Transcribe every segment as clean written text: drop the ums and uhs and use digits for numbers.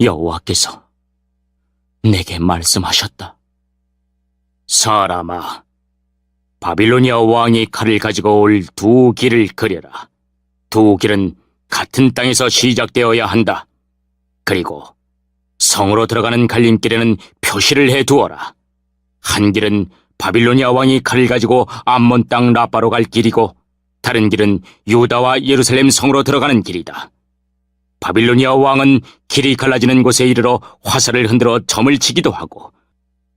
여호와께서 내게 말씀하셨다. 사람아, 바빌로니아 왕이 칼을 가지고 올 두 길을 그려라. 두 길은 같은 땅에서 시작되어야 한다. 그리고 성으로 들어가는 갈림길에는 표시를 해두어라. 한 길은 바빌로니아 왕이 칼을 가지고 암몬 땅 라빠로 갈 길이고, 다른 길은 유다와 예루살렘 성으로 들어가는 길이다. 바빌로니아 왕은 길이 갈라지는 곳에 이르러 화살을 흔들어 점을 치기도 하고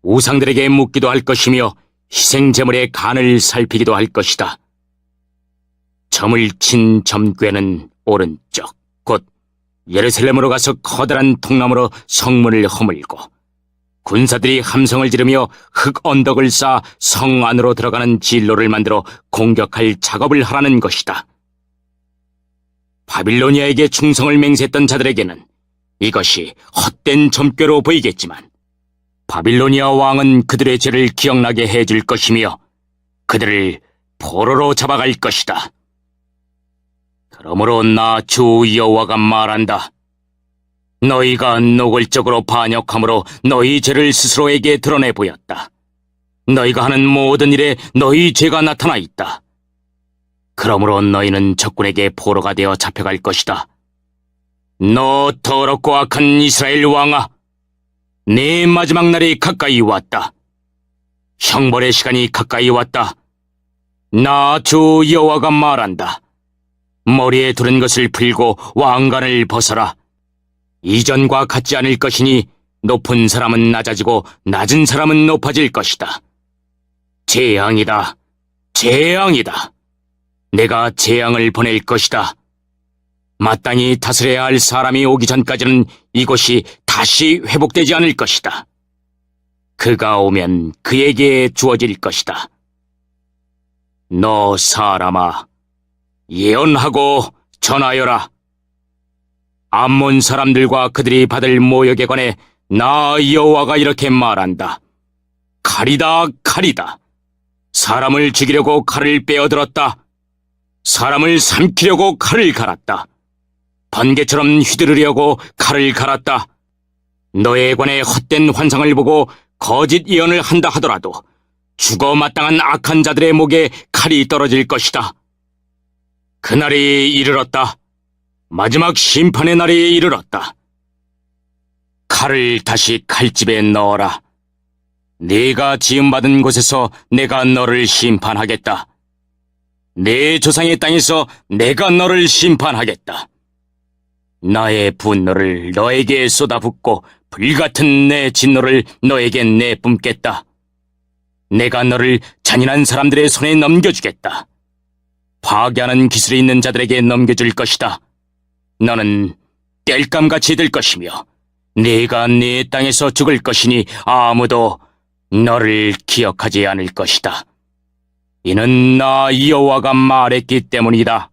우상들에게 묻기도 할 것이며 희생제물의 간을 살피기도 할 것이다. 점을 친 점괘는 오른쪽, 곧 예루살렘으로 가서 커다란 통나무로 성문을 허물고 군사들이 함성을 지르며 흙 언덕을 쌓아 성 안으로 들어가는 진로를 만들어 공격할 작업을 하라는 것이다. 바빌로니아에게 충성을 맹세했던 자들에게는 이것이 헛된 점괘로 보이겠지만 바빌로니아 왕은 그들의 죄를 기억나게 해줄 것이며 그들을 포로로 잡아갈 것이다. 그러므로 나 주 여호와가 말한다. 너희가 노골적으로 반역함으로 너희 죄를 스스로에게 드러내 보였다. 너희가 하는 모든 일에 너희 죄가 나타나 있다. 그러므로 너희는 적군에게 포로가 되어 잡혀갈 것이다. 너 더럽고 악한 이스라엘 왕아, 네 마지막 날이 가까이 왔다. 형벌의 시간이 가까이 왔다. 나 주 여호와가 말한다. 머리에 두른 것을 풀고 왕관을 벗어라. 이전과 같지 않을 것이니 높은 사람은 낮아지고 낮은 사람은 높아질 것이다. 재앙이다. 재앙이다. 내가 재앙을 보낼 것이다. 마땅히 다스려야 할 사람이 오기 전까지는 이곳이 다시 회복되지 않을 것이다. 그가 오면 그에게 주어질 것이다. 너 사람아, 예언하고 전하여라. 암몬 사람들과 그들이 받을 모욕에 관해 나 여호와가 이렇게 말한다. 칼이다, 칼이다. 사람을 죽이려고 칼을 빼어들었다. 사람을 삼키려고 칼을 갈았다. 번개처럼 휘두르려고 칼을 갈았다. 너에 관해 헛된 환상을 보고 거짓 예언을 한다 하더라도 죽어 마땅한 악한 자들의 목에 칼이 떨어질 것이다. 그날이 이르렀다. 마지막 심판의 날이 이르렀다. 칼을 다시 칼집에 넣어라. 네가 지음받은 곳에서 내가 너를 심판하겠다. 내 조상의 땅에서 내가 너를 심판하겠다. 나의 분노를 너에게 쏟아붓고 불같은 내 진노를 너에게 내뿜겠다. 내가 너를 잔인한 사람들의 손에 넘겨주겠다. 파괴하는 기술이 있는 자들에게 넘겨줄 것이다. 너는 땔감같이 될 것이며 네가 네 땅에서 죽을 것이니 아무도 너를 기억하지 않을 것이다. 이는 나 여호와가 말했기 때문이다.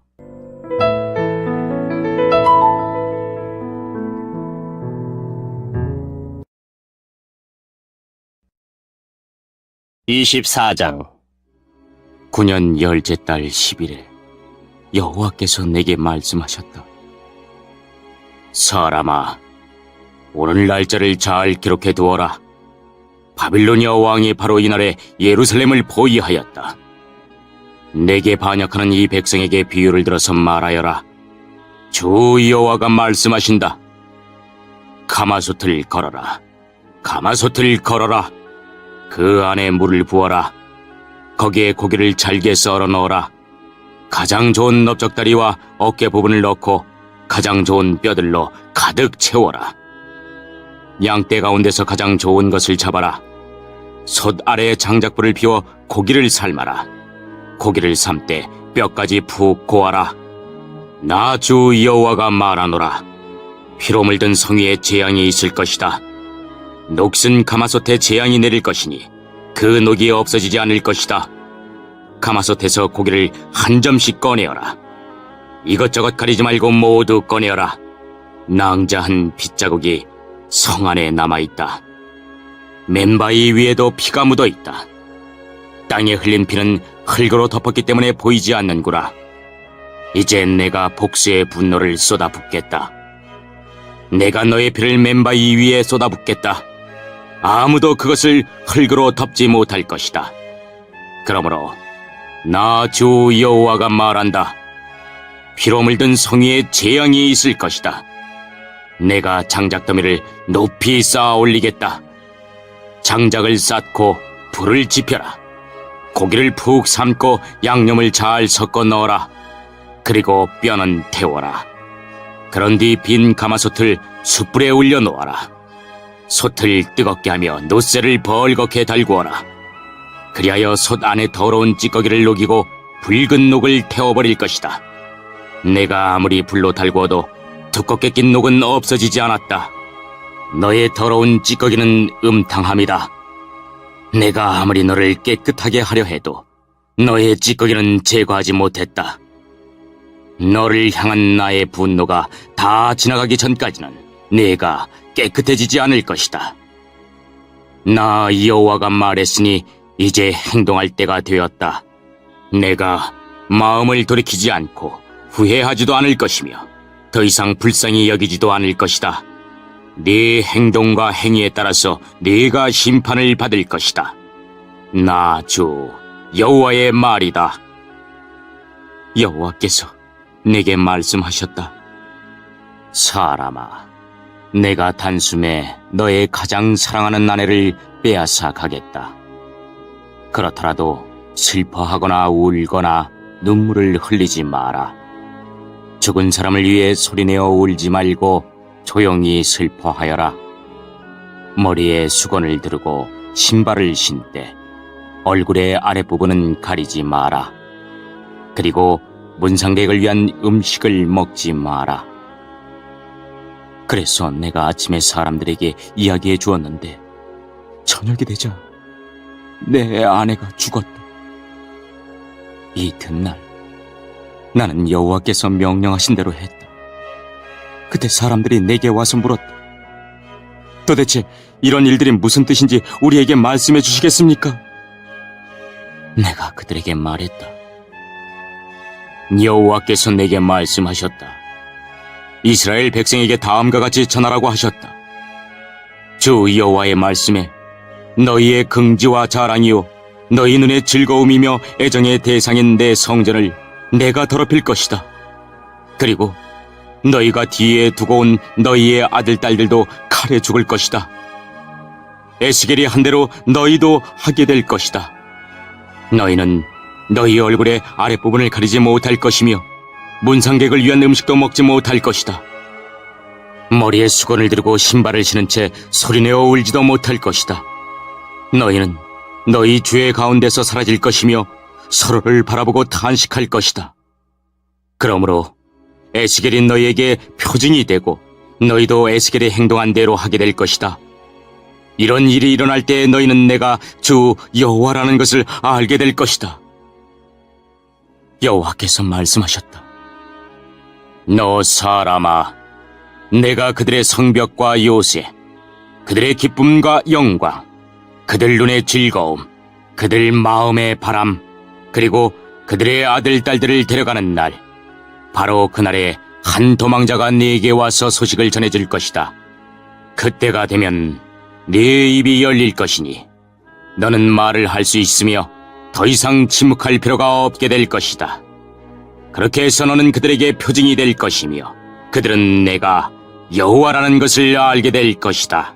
(24장) 9년 열째 달 10일에 여호와께서 내게 말씀하셨다. 사람아, 오늘 날짜를 잘 기록해 두어라. 바빌로니아 왕이 바로 이날에 예루살렘을 포위하였다. 내게 반역하는 이 백성에게 비유를 들어서 말하여라. 주 여호와가 말씀하신다. 가마솥을 걸어라. 가마솥을 걸어라. 그 안에 물을 부어라. 거기에 고기를 잘게 썰어 넣어라. 가장 좋은 넓적다리와 어깨 부분을 넣고 가장 좋은 뼈들로 가득 채워라. 양떼 가운데서 가장 좋은 것을 잡아라. 솥 아래에 장작불을 피워 고기를 삶아라. 고기를 삶때 뼈까지 푹 고아라. 나 주 여호와가 말하노라. 피로 물든 성 위에 재앙이 있을 것이다. 녹슨 가마솥에 재앙이 내릴 것이니 그 녹이 없어지지 않을 것이다. 가마솥에서 고기를 한 점씩 꺼내어라. 이것저것 가리지 말고 모두 꺼내어라. 낭자한 핏자국이 성 안에 남아있다. 맨바위 위에도 피가 묻어있다. 땅에 흘린 피는 흙으로 덮었기 때문에 보이지 않는구나. 이제 내가 복수의 분노를 쏟아붓겠다. 내가 너의 피를 맨바위 위에 쏟아붓겠다. 아무도 그것을 흙으로 덮지 못할 것이다. 그러므로 나 주 여호와가 말한다. 피로 물든 성위에 재앙이 있을 것이다. 내가 장작더미를 높이 쌓아 올리겠다. 장작을 쌓고 불을 지펴라. 고기를 푹 삶고 양념을 잘 섞어 넣어라. 그리고 뼈는 태워라. 그런 뒤 빈 가마솥을 숯불에 올려 놓아라. 솥을 뜨겁게 하며 노새를 벌겋게 달구어라. 그리하여 솥 안에 더러운 찌꺼기를 녹이고 붉은 녹을 태워버릴 것이다. 내가 아무리 불로 달구어도 두껍게 낀 녹은 없어지지 않았다. 너의 더러운 찌꺼기는 음탕함이다. 내가 아무리 너를 깨끗하게 하려 해도 너의 찌꺼기는 제거하지 못했다. 너를 향한 나의 분노가 다 지나가기 전까지는 네가 깨끗해지지 않을 것이다. 나 여호와가 말했으니 이제 행동할 때가 되었다. 내가 마음을 돌이키지 않고 후회하지도 않을 것이며 더 이상 불쌍히 여기지도 않을 것이다. 네 행동과 행위에 따라서 네가 심판을 받을 것이다. 나 주 여호와의 말이다. 여호와께서 내게 말씀하셨다. 사람아, 내가 단숨에 너의 가장 사랑하는 아내를 빼앗아 가겠다. 그렇더라도 슬퍼하거나 울거나 눈물을 흘리지 마라. 죽은 사람을 위해 소리내어 울지 말고 조용히 슬퍼하여라. 머리에 수건을 두르고 신발을 신되 얼굴의 아랫부분은 가리지 마라. 그리고 문상객을 위한 음식을 먹지 마라. 그래서 내가 아침에 사람들에게 이야기해 주었는데 저녁이 되자 내 아내가 죽었다. 이튿날 나는 여호와께서 명령하신 대로 했다. 그때 사람들이 내게 와서 물었다. 도대체 이런 일들이 무슨 뜻인지 우리에게 말씀해 주시겠습니까? 내가 그들에게 말했다. 여호와께서 내게 말씀하셨다. 이스라엘 백성에게 다음과 같이 전하라고 하셨다. 주 여호와의 말씀에 너희의 긍지와 자랑이요 너희 눈의 즐거움이며 애정의 대상인 내 성전을 내가 더럽힐 것이다. 그리고 너희가 뒤에 두고 온 너희의 아들 딸들도 칼에 죽을 것이다. 에스겔이 한 대로 너희도 하게 될 것이다. 너희는 너희 얼굴의 아랫부분을 가리지 못할 것이며 문상객을 위한 음식도 먹지 못할 것이다. 머리에 수건을 들고 신발을 신은 채 소리내어 울지도 못할 것이다. 너희는 너희 죄 가운데서 사라질 것이며 서로를 바라보고 탄식할 것이다. 그러므로 에스겔이 너희에게 표징이 되고 너희도 에스겔이 행동한 대로 하게 될 것이다. 이런 일이 일어날 때 너희는 내가 주 여호와라는 것을 알게 될 것이다. 여호와께서 말씀하셨다. 너 사람아, 내가 그들의 성벽과 요새, 그들의 기쁨과 영광, 그들 눈의 즐거움, 그들 마음의 바람, 그리고 그들의 아들, 딸들을 데려가는 날, 바로 그날에 한 도망자가 네게 와서 소식을 전해줄 것이다. 그때가 되면 네 입이 열릴 것이니 너는 말을 할 수 있으며 더 이상 침묵할 필요가 없게 될 것이다. 그렇게 해서 너는 그들에게 표징이 될 것이며 그들은 내가 여호와라는 것을 알게 될 것이다.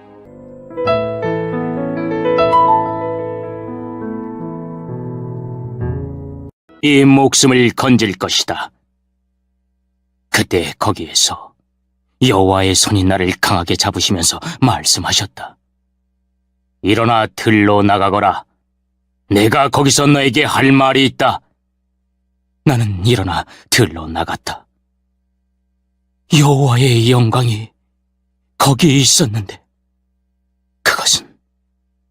이 목숨을 건질 것이다. 그때 거기에서 여호와의 손이 나를 강하게 잡으시면서 말씀하셨다. 일어나 들로 나가거라. 내가 거기서 너에게 할 말이 있다. 나는 일어나 들로 나갔다. 여호와의 영광이 거기에 있었는데 그것은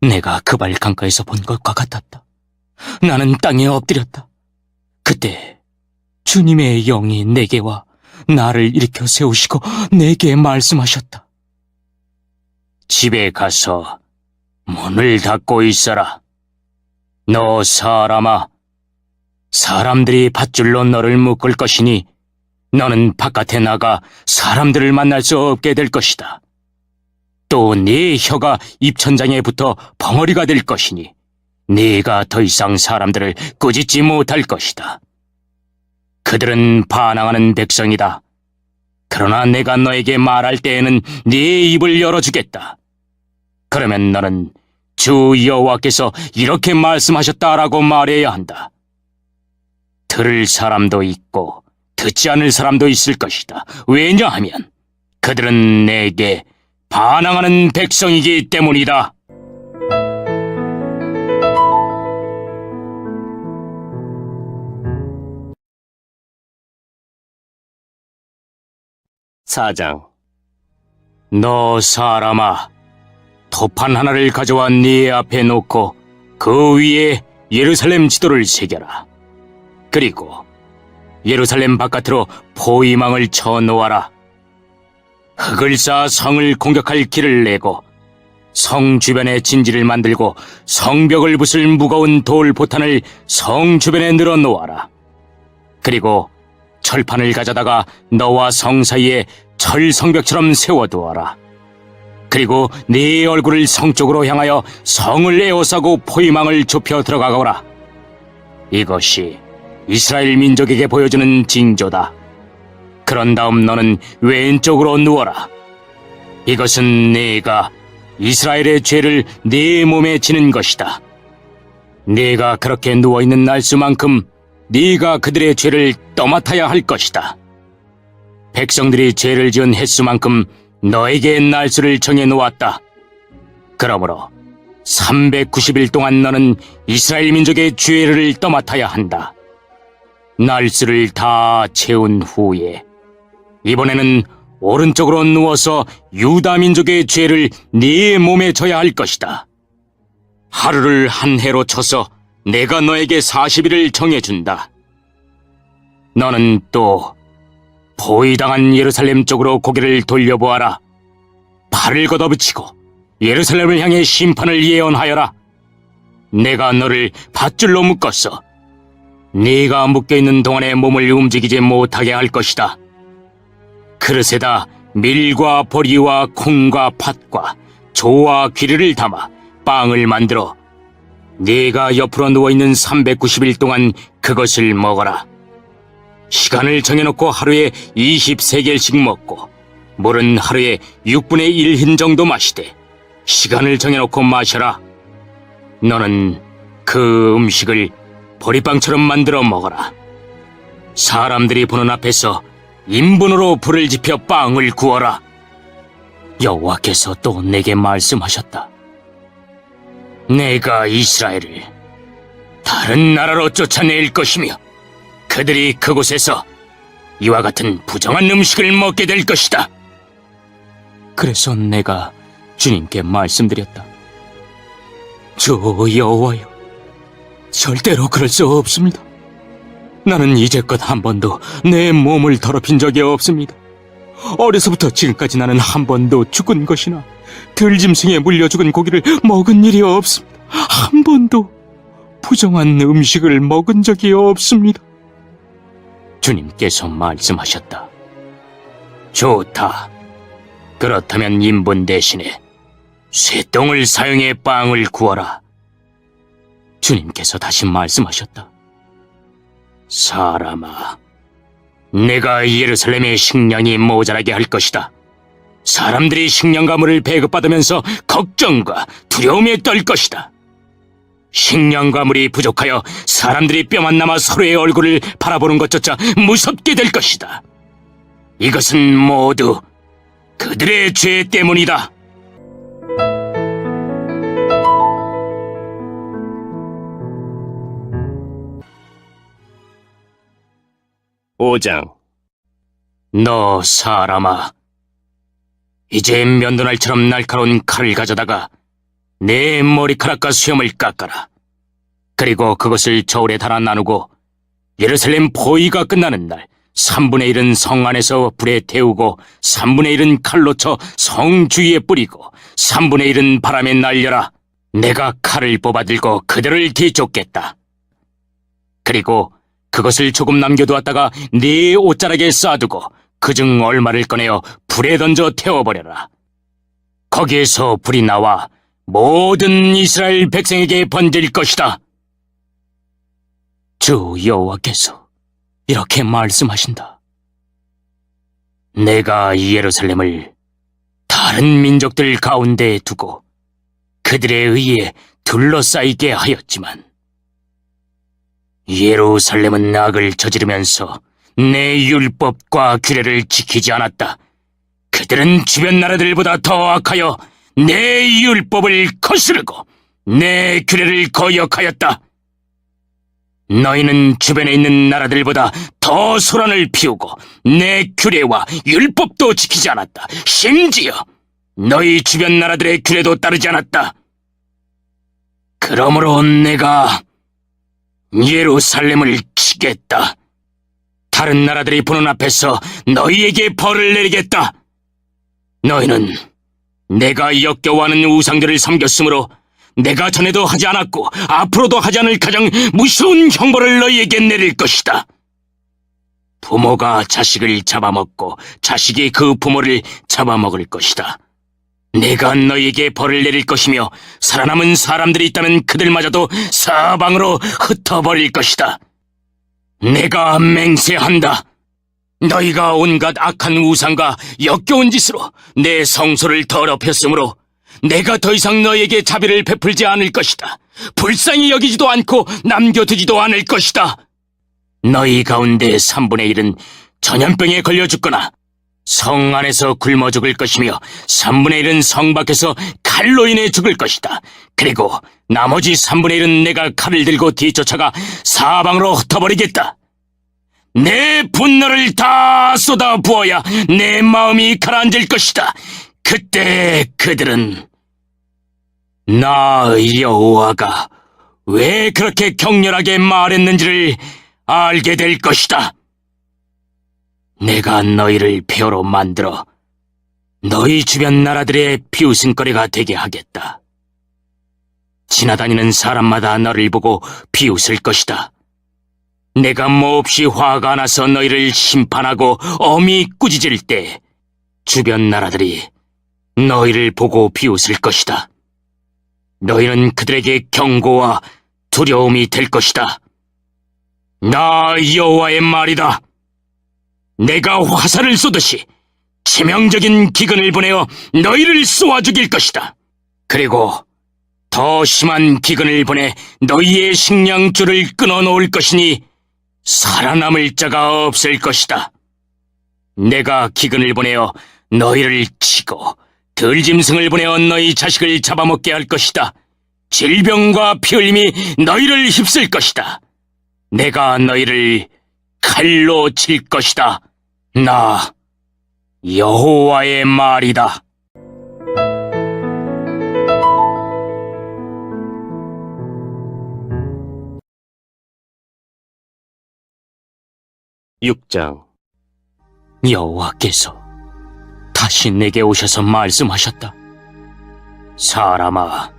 내가 그발 강가에서 본 것과 같았다. 나는 땅에 엎드렸다. 그때 주님의 영이 내게 와 나를 일으켜 세우시고 내게 말씀하셨다. 집에 가서 문을 닫고 있어라. 너 사람아, 사람들이 밧줄로 너를 묶을 것이니 너는 바깥에 나가 사람들을 만날 수 없게 될 것이다. 또 네 혀가 입천장에 붙어 벙어리가 될 것이니 네가 더 이상 사람들을 꾸짖지 못할 것이다. 그들은 반항하는 백성이다. 그러나 내가 너에게 말할 때에는 네 입을 열어주겠다. 그러면 너는 주 여호와께서 이렇게 말씀하셨다라고 말해야 한다. 들을 사람도 있고 듣지 않을 사람도 있을 것이다. 왜냐하면 그들은 내게 반항하는 백성이기 때문이다. 사장. 너 사람아, 토판 하나를 가져와 네 앞에 놓고 그 위에 예루살렘 지도를 새겨라. 그리고 예루살렘 바깥으로 포위망을 쳐놓아라. 흙을 쌓아 성을 공격할 길을 내고 성 주변에 진지를 만들고 성벽을 부술 무거운 돌 포탄을 성 주변에 늘어놓아라. 그리고 철판을 가져다가 너와 성 사이에 철 성벽처럼 세워두어라. 그리고 네 얼굴을 성 쪽으로 향하여 성을 에워싸고 포위망을 좁혀 들어가거라. 이것이 이스라엘 민족에게 보여주는 징조다. 그런 다음 너는 왼쪽으로 누워라. 이것은 네가 이스라엘의 죄를 네 몸에 지는 것이다. 네가 그렇게 누워있는 날수만큼 네가 그들의 죄를 떠맡아야 할 것이다. 백성들이 죄를 지은 횟수만큼 너에게 날수를 정해놓았다. 그러므로 390일 동안 너는 이스라엘 민족의 죄를 떠맡아야 한다. 날수를 다 채운 후에 이번에는 오른쪽으로 누워서 유다 민족의 죄를 네 몸에 져야 할 것이다. 하루를 한 해로 쳐서 내가 너에게 40일을 정해준다. 너는 또 포위당한 예루살렘 쪽으로 고개를 돌려보아라. 팔을 걷어붙이고 예루살렘을 향해 심판을 예언하여라. 내가 너를 밧줄로 묶었어. 네가 묶여있는 동안에 몸을 움직이지 못하게 할 것이다. 그릇에다 밀과 보리와 콩과 팥과 조와 귀리를 담아 빵을 만들어 네가 옆으로 누워있는 390일 동안 그것을 먹어라. 시간을 정해놓고 하루에 23개씩 먹고 물은 하루에 6분의 1흰 정도 마시되 시간을 정해놓고 마셔라. 너는 그 음식을 보리빵처럼 만들어 먹어라. 사람들이 보는 앞에서 인분으로 불을 지펴 빵을 구워라. 여호와께서 또 내게 말씀하셨다. 내가 이스라엘을 다른 나라로 쫓아낼 것이며 그들이 그곳에서 이와 같은 부정한 음식을 먹게 될 것이다. 그래서 내가 주님께 말씀드렸다. 주 여호와여, 절대로 그럴 수 없습니다. 나는 이제껏 한 번도 내 몸을 더럽힌 적이 없습니다. 어려서부터 지금까지 나는 한 번도 죽은 것이나 들짐승에 물려 죽은 고기를 먹은 일이 없습니다. 한 번도 부정한 음식을 먹은 적이 없습니다. 주님께서 말씀하셨다. 좋다. 그렇다면 인분 대신에 쇠똥을 사용해 빵을 구워라. 주님께서 다시 말씀하셨다. 사람아, 내가 예루살렘의 식량이 모자라게 할 것이다. 사람들이 식량 가물을 배급받으면서 걱정과 두려움에 떨 것이다. 식량 가물이 부족하여 사람들이 뼈만 남아 서로의 얼굴을 바라보는 것조차 무섭게 될 것이다. 이것은 모두 그들의 죄 때문이다. 오장. 너 사람아, 이제 면도날처럼 날카로운 칼을 가져다가 내 머리카락과 수염을 깎아라. 그리고 그것을 저울에 달아 나누고 예루살렘 포위가 끝나는 날 3분의 1은 성 안에서 불에 태우고 3분의 1은 칼로 쳐 성 주위에 뿌리고 3분의 1은 바람에 날려라. 내가 칼을 뽑아들고 그들을 뒤쫓겠다. 그리고 그것을 조금 남겨두었다가 네 옷자락에 쌓아두고 그중 얼마를 꺼내어 불에 던져 태워버려라. 거기에서 불이 나와 모든 이스라엘 백성에게 번질 것이다. 주 여호와께서 이렇게 말씀하신다. 내가 예루살렘을 다른 민족들 가운데 두고 그들에 의해 둘러싸이게 하였지만 예루살렘은 악을 저지르면서 내 율법과 규례를 지키지 않았다. 그들은 주변 나라들보다 더 악하여 내 율법을 거스르고 내 규례를 거역하였다. 너희는 주변에 있는 나라들보다 더 소란을 피우고 내 규례와 율법도 지키지 않았다. 심지어 너희 주변 나라들의 규례도 따르지 않았다. 그러므로 내가 예루살렘을 치겠다. 다른 나라들이 보는 앞에서 너희에게 벌을 내리겠다. 너희는 내가 역겨워하는 우상들을 섬겼으므로 내가 전에도 하지 않았고 앞으로도 하지 않을 가장 무서운 형벌을 너희에게 내릴 것이다. 부모가 자식을 잡아먹고 자식이 그 부모를 잡아먹을 것이다. 내가 너희에게 벌을 내릴 것이며 살아남은 사람들이 있다면 그들마저도 사방으로 흩어버릴 것이다. 내가 맹세한다. 너희가 온갖 악한 우상과 역겨운 짓으로 내 성소를 더럽혔으므로 내가 더 이상 너희에게 자비를 베풀지 않을 것이다. 불쌍히 여기지도 않고 남겨두지도 않을 것이다. 너희 가운데 3분의 1은 전염병에 걸려 죽거나 성 안에서 굶어 죽을 것이며 3분의 1은 성 밖에서 칼로 인해 죽을 것이다. 그리고 나머지 3분의 1은 내가 칼을 들고 뒤쫓아가 사방으로 흩어버리겠다. 내 분노를 다 쏟아 부어야 내 마음이 가라앉을 것이다. 그때 그들은 나 여호와가 왜 그렇게 격렬하게 말했는지를 알게 될 것이다. 내가 너희를 폐허로 만들어 너희 주변 나라들의 비웃음거리가 되게 하겠다. 지나다니는 사람마다 너를 보고 비웃을 것이다. 내가 몹시 화가 나서 너희를 심판하고 엄히 꾸짖을 때 주변 나라들이 너희를 보고 비웃을 것이다. 너희는 그들에게 경고와 두려움이 될 것이다. 나 여호와의 말이다. 내가 화살을 쏘듯이 치명적인 기근을 보내어 너희를 쏘아 죽일 것이다. 그리고 더 심한 기근을 보내 너희의 식량줄을 끊어놓을 것이니 살아남을 자가 없을 것이다. 내가 기근을 보내어 너희를 치고 들짐승을 보내어 너희 자식을 잡아먹게 할 것이다. 질병과 피흘림이 너희를 휩쓸 것이다. 내가 너희를 칼로 칠 것이다. 나 여호와의 말이다. 육장 여호와께서 다시 내게 오셔서 말씀하셨다. 사람아,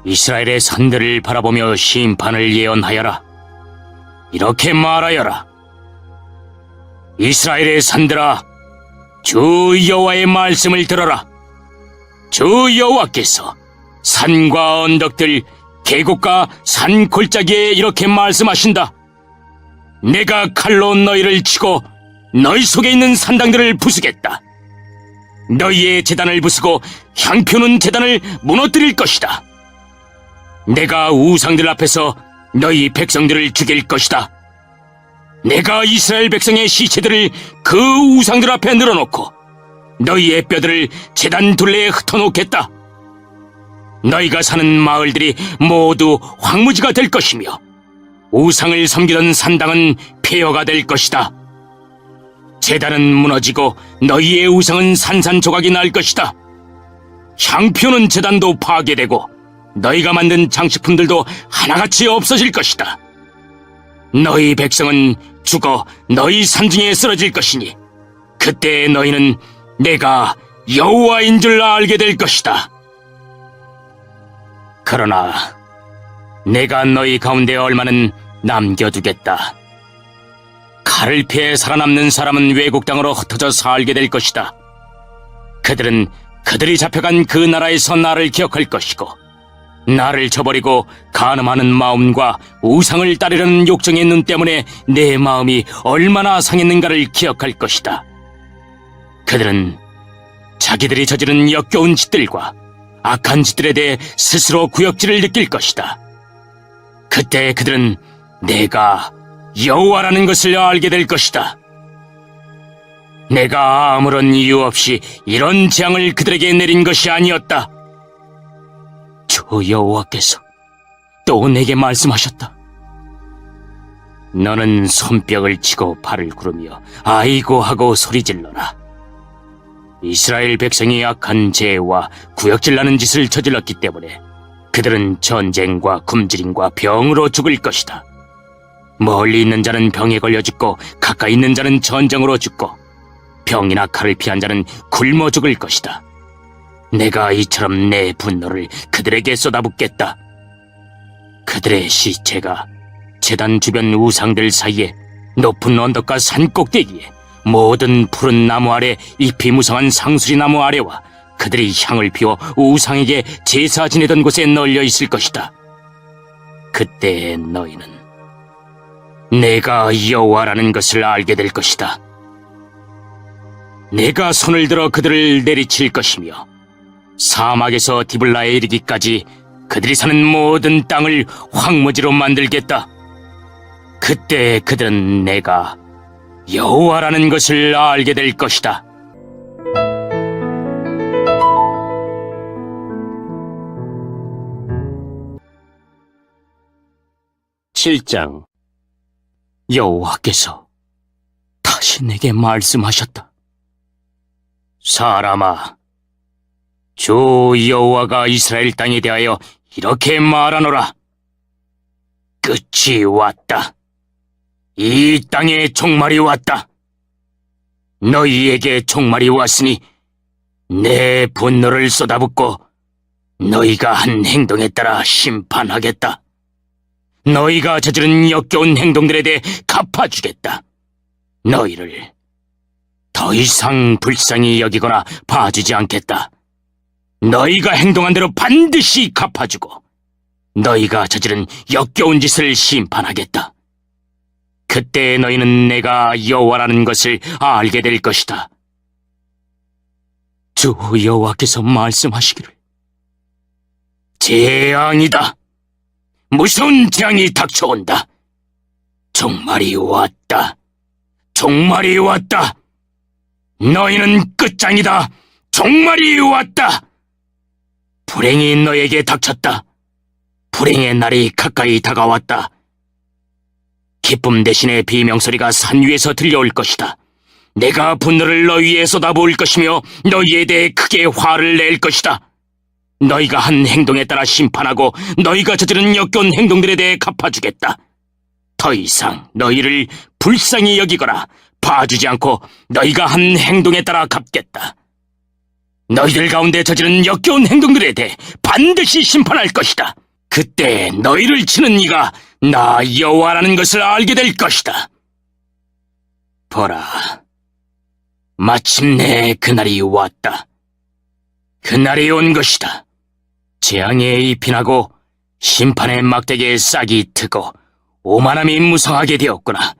이스라엘의 산들을 바라보며 심판을 예언하여라. 이렇게 말하여라. 이스라엘의 산들아, 주 여호와의 말씀을 들어라. 주 여호와께서 산과 언덕들, 계곡과 산 골짜기에 이렇게 말씀하신다. 내가 칼로 너희를 치고 너희 속에 있는 산당들을 부수겠다. 너희의 제단을 부수고 향표는 제단을 무너뜨릴 것이다. 내가 우상들 앞에서 너희 백성들을 죽일 것이다. 내가 이스라엘 백성의 시체들을 그 우상들 앞에 늘어놓고 너희의 뼈들을 제단 둘레에 흩어놓겠다. 너희가 사는 마을들이 모두 황무지가 될 것이며 우상을 섬기던 산당은 폐허가 될 것이다. 제단은 무너지고 너희의 우상은 산산조각이 날 것이다. 향표는 제단도 파괴되고 너희가 만든 장식품들도 하나같이 없어질 것이다. 너희 백성은 죽어 너희 산중에 쓰러질 것이니 그때 너희는 내가 여호와인 줄 알게 될 것이다. 그러나 내가 너희 가운데 얼마는 남겨두겠다. 칼을 피해 살아남는 사람은 외국 땅으로 흩어져 살게 될 것이다. 그들은 그들이 잡혀간 그 나라에서 나를 기억할 것이고, 나를 저버리고 간음하는 마음과 우상을 따르려는 욕정의 눈 때문에 내 마음이 얼마나 상했는가를 기억할 것이다. 그들은 자기들이 저지른 역겨운 짓들과 악한 짓들에 대해 스스로 구역질을 느낄 것이다. 그때 그들은 내가 여호와라는 것을 알게 될 것이다. 내가 아무런 이유 없이 이런 재앙을 그들에게 내린 것이 아니었다. 주 여호와께서 또 내게 말씀하셨다. 너는 손뼉을 치고 발을 구르며 아이고 하고 소리질러라. 이스라엘 백성이 악한 죄와 구역질나는 짓을 저질렀기 때문에 그들은 전쟁과 굶주림과 병으로 죽을 것이다. 멀리 있는 자는 병에 걸려 죽고 가까이 있는 자는 전쟁으로 죽고 병이나 칼을 피한 자는 굶어 죽을 것이다. 내가 이처럼 내 분노를 그들에게 쏟아붓겠다. 그들의 시체가 제단 주변 우상들 사이에 높은 언덕과 산 꼭대기에 모든 푸른 나무 아래 잎이 무성한 상수리 나무 아래와 그들이 향을 피워 우상에게 제사 지내던 곳에 널려 있을 것이다. 그때 너희는 내가 여호와라는 것을 알게 될 것이다. 내가 손을 들어 그들을 내리칠 것이며 사막에서 디블라에 이르기까지 그들이 사는 모든 땅을 황무지로 만들겠다. 그때 그들은 내가 여호와라는 것을 알게 될 것이다. 칠장. 여호와께서 다시 내게 말씀하셨다. 사람아, 주 여호와가 이스라엘 땅에 대하여 이렇게 말하노라. 끝이 왔다. 이 땅에 종말이 왔다. 너희에게 종말이 왔으니 내 분노를 쏟아붓고 너희가 한 행동에 따라 심판하겠다. 너희가 저지른 역겨운 행동들에 대해 갚아주겠다. 너희를 더 이상 불쌍히 여기거나 봐주지 않겠다. 너희가 행동한 대로 반드시 갚아주고 너희가 저지른 역겨운 짓을 심판하겠다. 그때 너희는 내가 여호와라는 것을 알게 될 것이다. 주 여호와께서 말씀하시기를, 재앙이다. 무서운 재앙이 닥쳐온다. 종말이 왔다. 종말이 왔다. 너희는 끝장이다. 종말이 왔다. 불행이 너에게 닥쳤다. 불행의 날이 가까이 다가왔다. 기쁨 대신에 비명소리가 산 위에서 들려올 것이다. 내가 분노를 너희 위에 쏟아부을 것이며 너희에 대해 크게 화를 낼 것이다. 너희가 한 행동에 따라 심판하고 너희가 저지른 역겨운 행동들에 대해 갚아주겠다. 더 이상 너희를 불쌍히 여기거나 봐주지 않고 너희가 한 행동에 따라 갚겠다. 너희들 가운데 저지른 역겨운 행동들에 대해 반드시 심판할 것이다. 그때 너희를 치는 이가 나 여호와라는 것을 알게 될 것이다. 보라, 마침내 그날이 왔다. 그날이 온 것이다. 재앙에 잎이나고 심판의 막대기에 싹이 트고 오만함이 무성하게 되었구나.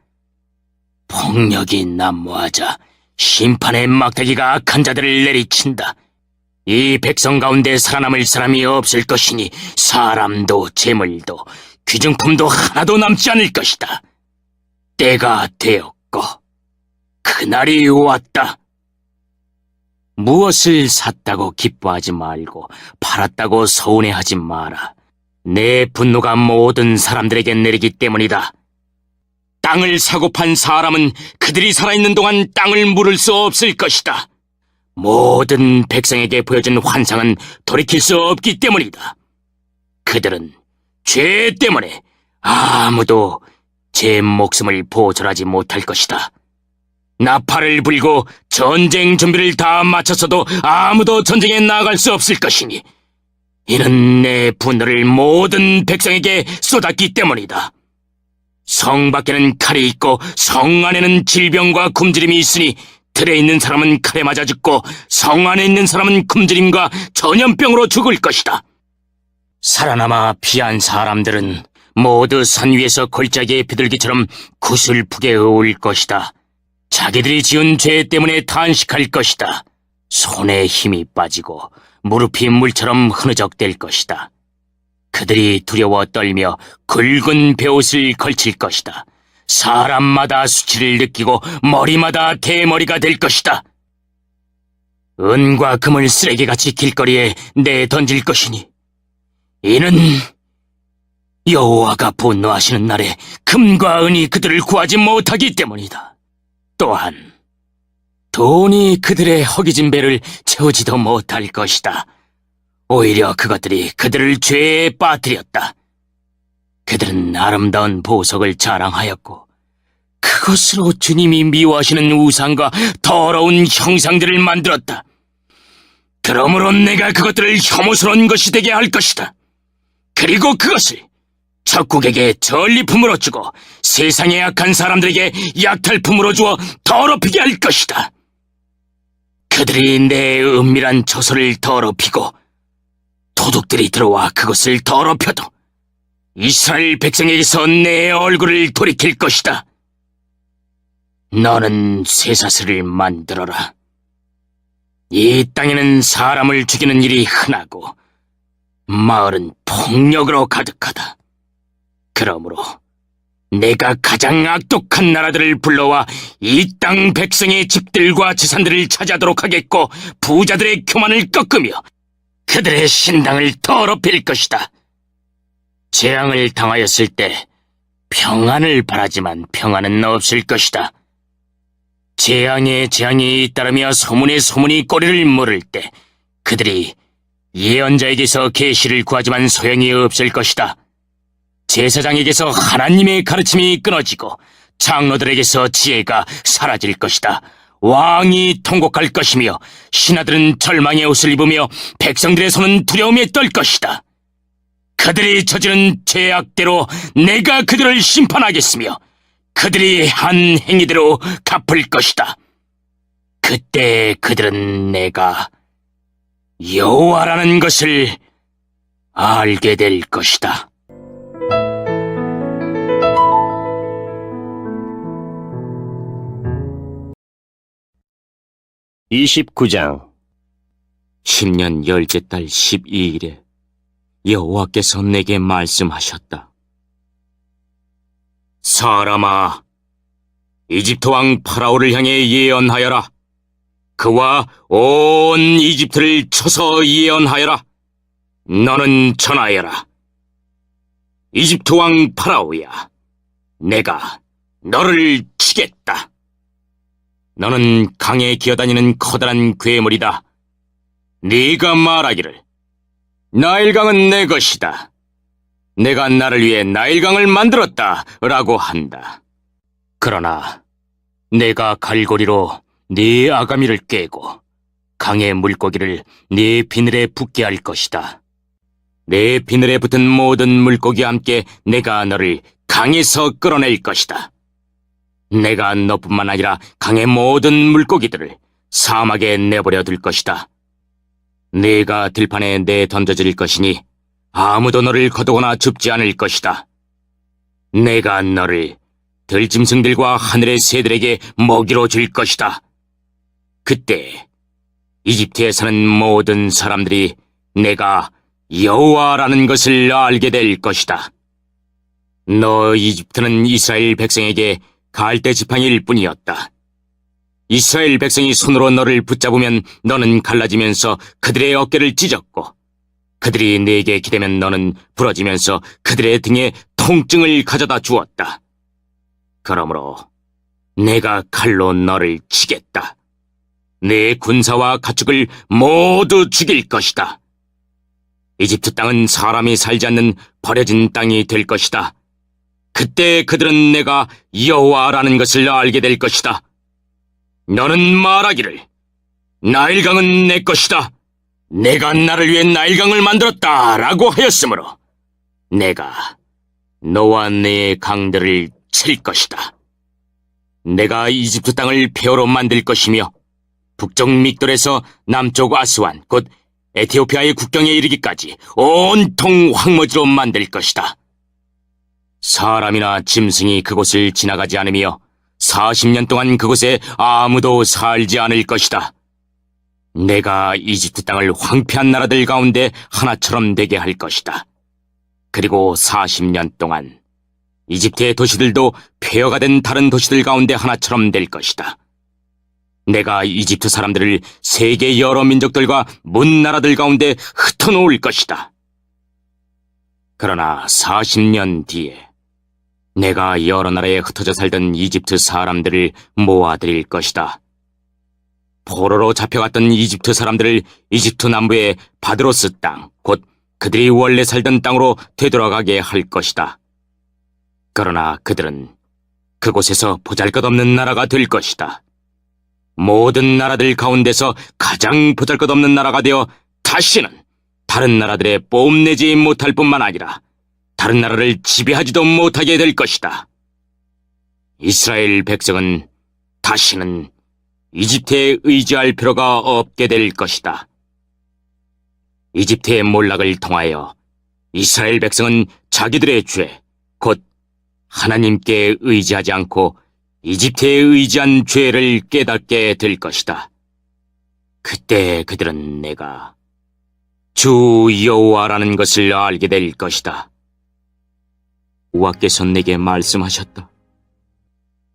폭력이 난무하자 심판의 막대기가 악한 자들을 내리친다. 이 백성 가운데 살아남을 사람이 없을 것이니 사람도 재물도 귀중품도 하나도 남지 않을 것이다. 때가 되었고 그날이 왔다. 무엇을 샀다고 기뻐하지 말고 팔았다고 서운해하지 마라. 내 분노가 모든 사람들에게 내리기 때문이다. 땅을 사고 판 사람은 그들이 살아있는 동안 땅을 물을 수 없을 것이다. 모든 백성에게 보여준 환상은 돌이킬 수 없기 때문이다. 그들은 죄 때문에 아무도 제 목숨을 보존하지 못할 것이다. 나팔을 불고 전쟁 준비를 다 마쳤어도 아무도 전쟁에 나아갈 수 없을 것이니 이는 내 분노를 모든 백성에게 쏟았기 때문이다. 성 밖에는 칼이 있고 성 안에는 질병과 굶주림이 있으니 들에 있는 사람은 칼에 맞아 죽고 성 안에 있는 사람은 굶주림과 전염병으로 죽을 것이다. 살아남아 피한 사람들은 모두 산 위에서 골짜기의 비둘기처럼 구슬프게 어울 것이다. 자기들이 지은 죄 때문에 탄식할 것이다. 손에 힘이 빠지고 무릎이 물처럼 흐느적댈 것이다. 그들이 두려워 떨며 굵은 베옷을 걸칠 것이다. 사람마다 수치를 느끼고 머리마다 대머리가 될 것이다. 은과 금을 쓰레기같이 길거리에 내던질 것이니 이는 여호와가 분노하시는 날에 금과 은이 그들을 구하지 못하기 때문이다. 또한 돈이 그들의 허기진 배를 채우지도 못할 것이다. 오히려 그것들이 그들을 죄에 빠뜨렸다. 그들은 아름다운 보석을 자랑하였고 그것으로 주님이 미워하시는 우상과 더러운 형상들을 만들었다. 그러므로 내가 그것들을 혐오스러운 것이 되게 할 것이다. 그리고 그것을 적국에게 전리품으로 주고 세상의 악한 사람들에게 약탈품으로 주어 더럽히게 할 것이다. 그들이 내 은밀한 처소를 더럽히고 도둑들이 들어와 그것을 더럽혀도 이스라엘 백성에게서 내 얼굴을 돌이킬 것이다. 너는 쇠사슬을 만들어라. 이 땅에는 사람을 죽이는 일이 흔하고 마을은 폭력으로 가득하다. 그러므로 내가 가장 악독한 나라들을 불러와 이 땅 백성의 집들과 재산들을 차지하도록 하겠고 부자들의 교만을 꺾으며 그들의 신당을 더럽힐 것이다. 재앙을 당하였을 때 평안을 바라지만 평안은 없을 것이다. 재앙에 재앙이 잇따르며 소문에 소문이 꼬리를 물을 때 그들이 예언자에게서 계시를 구하지만 소용이 없을 것이다. 제사장에게서 하나님의 가르침이 끊어지고 장로들에게서 지혜가 사라질 것이다. 왕이 통곡할 것이며 신하들은 절망의 옷을 입으며 백성들의 손은 두려움에 떨 것이다. 그들이 저지른 죄악대로 내가 그들을 심판하겠으며 그들이 한 행위대로 갚을 것이다. 그때 그들은 내가 여호와라는 것을 알게 될 것이다. (29장) 10년 열째 달 12일에 여호와께서 내게 말씀하셨다. 사람아, 이집트 왕 파라오를 향해 예언하여라. 그와 온 이집트를 쳐서 예언하여라. 너는 전하여라. 이집트 왕 파라오야, 내가 너를 치겠다. 너는 강에 기어다니는 커다란 괴물이다. 네가 말하기를 나일강은 내 것이다. 내가 나를 위해 나일강을 만들었다 라고 한다. 그러나 내가 갈고리로 네 아가미를 깨고 강의 물고기를 네 비늘에 붙게 할 것이다. 내 비늘에 붙은 모든 물고기와 함께 내가 너를 강에서 끌어낼 것이다. 내가 너뿐만 아니라 강의 모든 물고기들을 사막에 내버려 둘 것이다. 네가 들판에 내던져질 것이니 아무도 너를 거두거나 줍지 않을 것이다. 내가 너를 들짐승들과 하늘의 새들에게 먹이로 줄 것이다. 그때 이집트에 사는 모든 사람들이 내가 여호와라는 것을 알게 될 것이다. 너 이집트는 이스라엘 백성에게 갈대 지팡이일 뿐이었다. 이스라엘 백성이 손으로 너를 붙잡으면 너는 갈라지면서 그들의 어깨를 찢었고 그들이 네게 기대면 너는 부러지면서 그들의 등에 통증을 가져다 주었다. 그러므로 내가 칼로 너를 치겠다. 네 군사와 가축을 모두 죽일 것이다. 이집트 땅은 사람이 살지 않는 버려진 땅이 될 것이다. 그때 그들은 내가 여호와라는 것을 알게 될 것이다. 너는 말하기를 나일강은 내 것이다. 내가 나를 위해 나일강을 만들었다 라고 하였으므로 내가 너와 네 강들을 칠 것이다. 내가 이집트 땅을 폐허로 만들 것이며 북쪽 믹돌에서 남쪽 아스완 곧 에티오피아의 국경에 이르기까지 온통 황무지로 만들 것이다. 사람이나 짐승이 그곳을 지나가지 않으며 40년 동안 그곳에 아무도 살지 않을 것이다. 내가 이집트 땅을 황폐한 나라들 가운데 하나처럼 되게 할 것이다. 그리고 40년 동안 이집트의 도시들도 폐허가 된 다른 도시들 가운데 하나처럼 될 것이다. 내가 이집트 사람들을 세계 여러 민족들과 문나라들 가운데 흩어놓을 것이다. 그러나 40년 뒤에 내가 여러 나라에 흩어져 살던 이집트 사람들을 모아들일 것이다. 포로로 잡혀갔던 이집트 사람들을 이집트 남부의 바드로스 땅, 곧 그들이 원래 살던 땅으로 되돌아가게 할 것이다. 그러나 그들은 그곳에서 보잘것없는 나라가 될 것이다. 모든 나라들 가운데서 가장 보잘것없는 나라가 되어 다시는 다른 나라들의 뽐내지 못할 뿐만 아니라 다른 나라를 지배하지도 못하게 될 것이다. 이스라엘 백성은 다시는 이집트에 의지할 필요가 없게 될 것이다. 이집트의 몰락을 통하여 이스라엘 백성은 자기들의 죄, 곧 하나님께 의지하지 않고 이집트에 의지한 죄를 깨닫게 될 것이다. 그때 그들은 내가 주 여호와라는 것을 알게 될 것이다. 여호와께서 내게 말씀하셨다.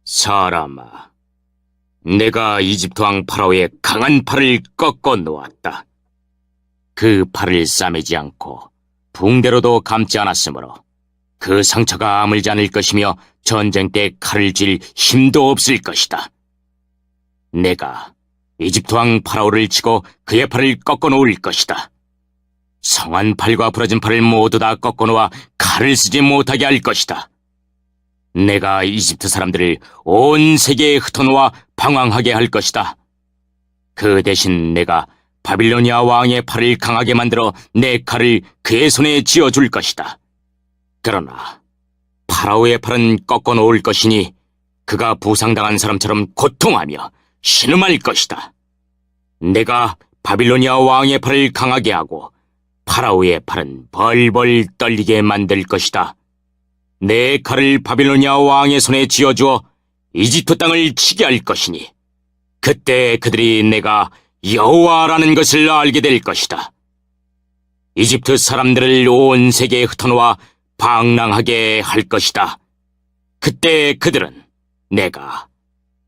사람아, 내가 이집트 왕 파라오의 강한 팔을 꺾어 놓았다. 그 팔을 싸매지 않고 붕대로도 감지 않았으므로 그 상처가 아물지 않을 것이며 전쟁 때 칼을 쥘 힘도 없을 것이다. 내가 이집트 왕 파라오를 치고 그의 팔을 꺾어 놓을 것이다. 성한 팔과 부러진 팔을 모두 다 꺾어 놓아 칼을 쓰지 못하게 할 것이다. 내가 이집트 사람들을 온 세계에 흩어놓아 방황하게 할 것이다. 그 대신 내가 바빌로니아 왕의 팔을 강하게 만들어 내 칼을 그의 손에 쥐어줄 것이다. 그러나 파라오의 팔은 꺾어 놓을 것이니 그가 부상당한 사람처럼 고통하며 신음할 것이다. 내가 바빌로니아 왕의 팔을 강하게 하고 파라오의 팔은 벌벌 떨리게 만들 것이다. 내 칼을 바빌로니아 왕의 손에 쥐어주어 이집트 땅을 치게 할 것이니 그때 그들이 내가 여호와라는 것을 알게 될 것이다. 이집트 사람들을 온 세계에 흩어놓아 방랑하게 할 것이다. 그때 그들은 내가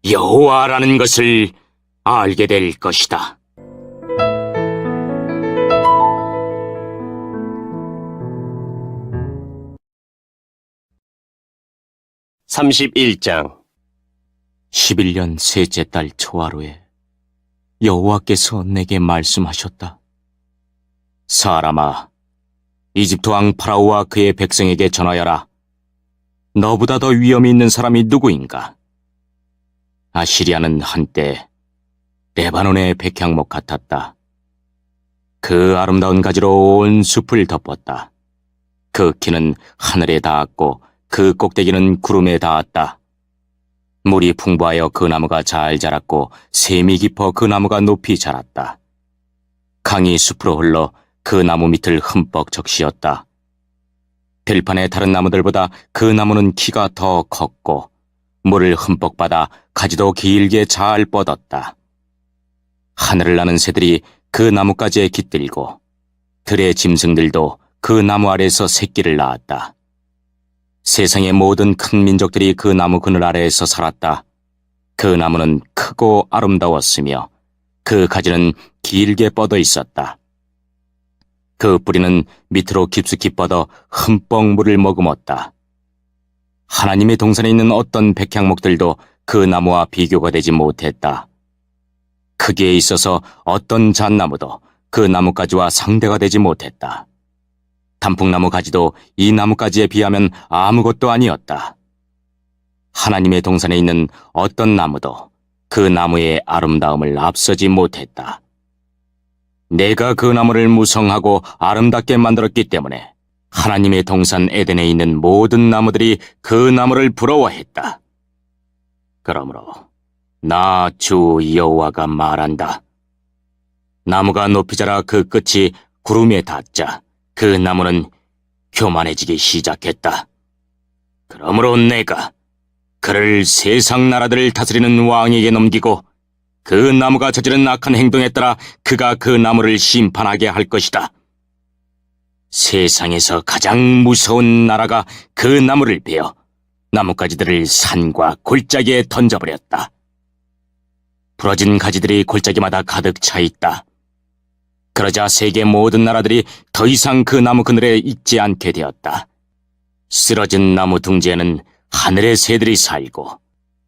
여호와라는 것을 알게 될 것이다. (31장) 11년 셋째 달 초하루에 여호와께서 내게 말씀하셨다. 사람아, 이집트 왕 파라오와 그의 백성에게 전하여라. 너보다 더 위엄이 있는 사람이 누구인가? 아시리아는 한때 레바논의 백향목 같았다. 그 아름다운 가지로 온 숲을 덮었다. 그 키는 하늘에 닿았고 그 꼭대기는 구름에 닿았다. 물이 풍부하여 그 나무가 잘 자랐고 샘이 깊어 그 나무가 높이 자랐다. 강이 숲으로 흘러 그 나무 밑을 흠뻑 적시었다. 들판의 다른 나무들보다 그 나무는 키가 더 컸고 물을 흠뻑 받아 가지도 길게 잘 뻗었다. 하늘을 나는 새들이 그 나무가지에 깃들고 들의 짐승들도 그 나무 아래에서 새끼를 낳았다. 세상의 모든 큰 민족들이 그 나무 그늘 아래에서 살았다. 그 나무는 크고 아름다웠으며 그 가지는 길게 뻗어 있었다. 그 뿌리는 밑으로 깊숙이 뻗어 흠뻑 물을 머금었다. 하나님의 동산에 있는 어떤 백향목들도 그 나무와 비교가 되지 못했다. 크기에 있어서 어떤 잣나무도 그 나무가지와 상대가 되지 못했다. 단풍나무 가지도 이 나무가지에 비하면 아무것도 아니었다. 하나님의 동산에 있는 어떤 나무도 그 나무의 아름다움을 앞서지 못했다. 내가 그 나무를 무성하고 아름답게 만들었기 때문에 하나님의 동산 에덴에 있는 모든 나무들이 그 나무를 부러워했다. 그러므로 나 주 여호와가 말한다. 나무가 높이 자라 그 끝이 구름에 닿자 그 나무는 교만해지기 시작했다. 그러므로 내가 그를 세상 나라들을 다스리는 왕에게 넘기고 그 나무가 저지른 악한 행동에 따라 그가 그 나무를 심판하게 할 것이다. 세상에서 가장 무서운 나라가 그 나무를 베어 나뭇가지들을 산과 골짜기에 던져버렸다. 부러진 가지들이 골짜기마다 가득 차 있다. 그러자 세계 모든 나라들이 더 이상 그 나무 그늘에 있지 않게 되었다. 쓰러진 나무 둥지에는 하늘의 새들이 살고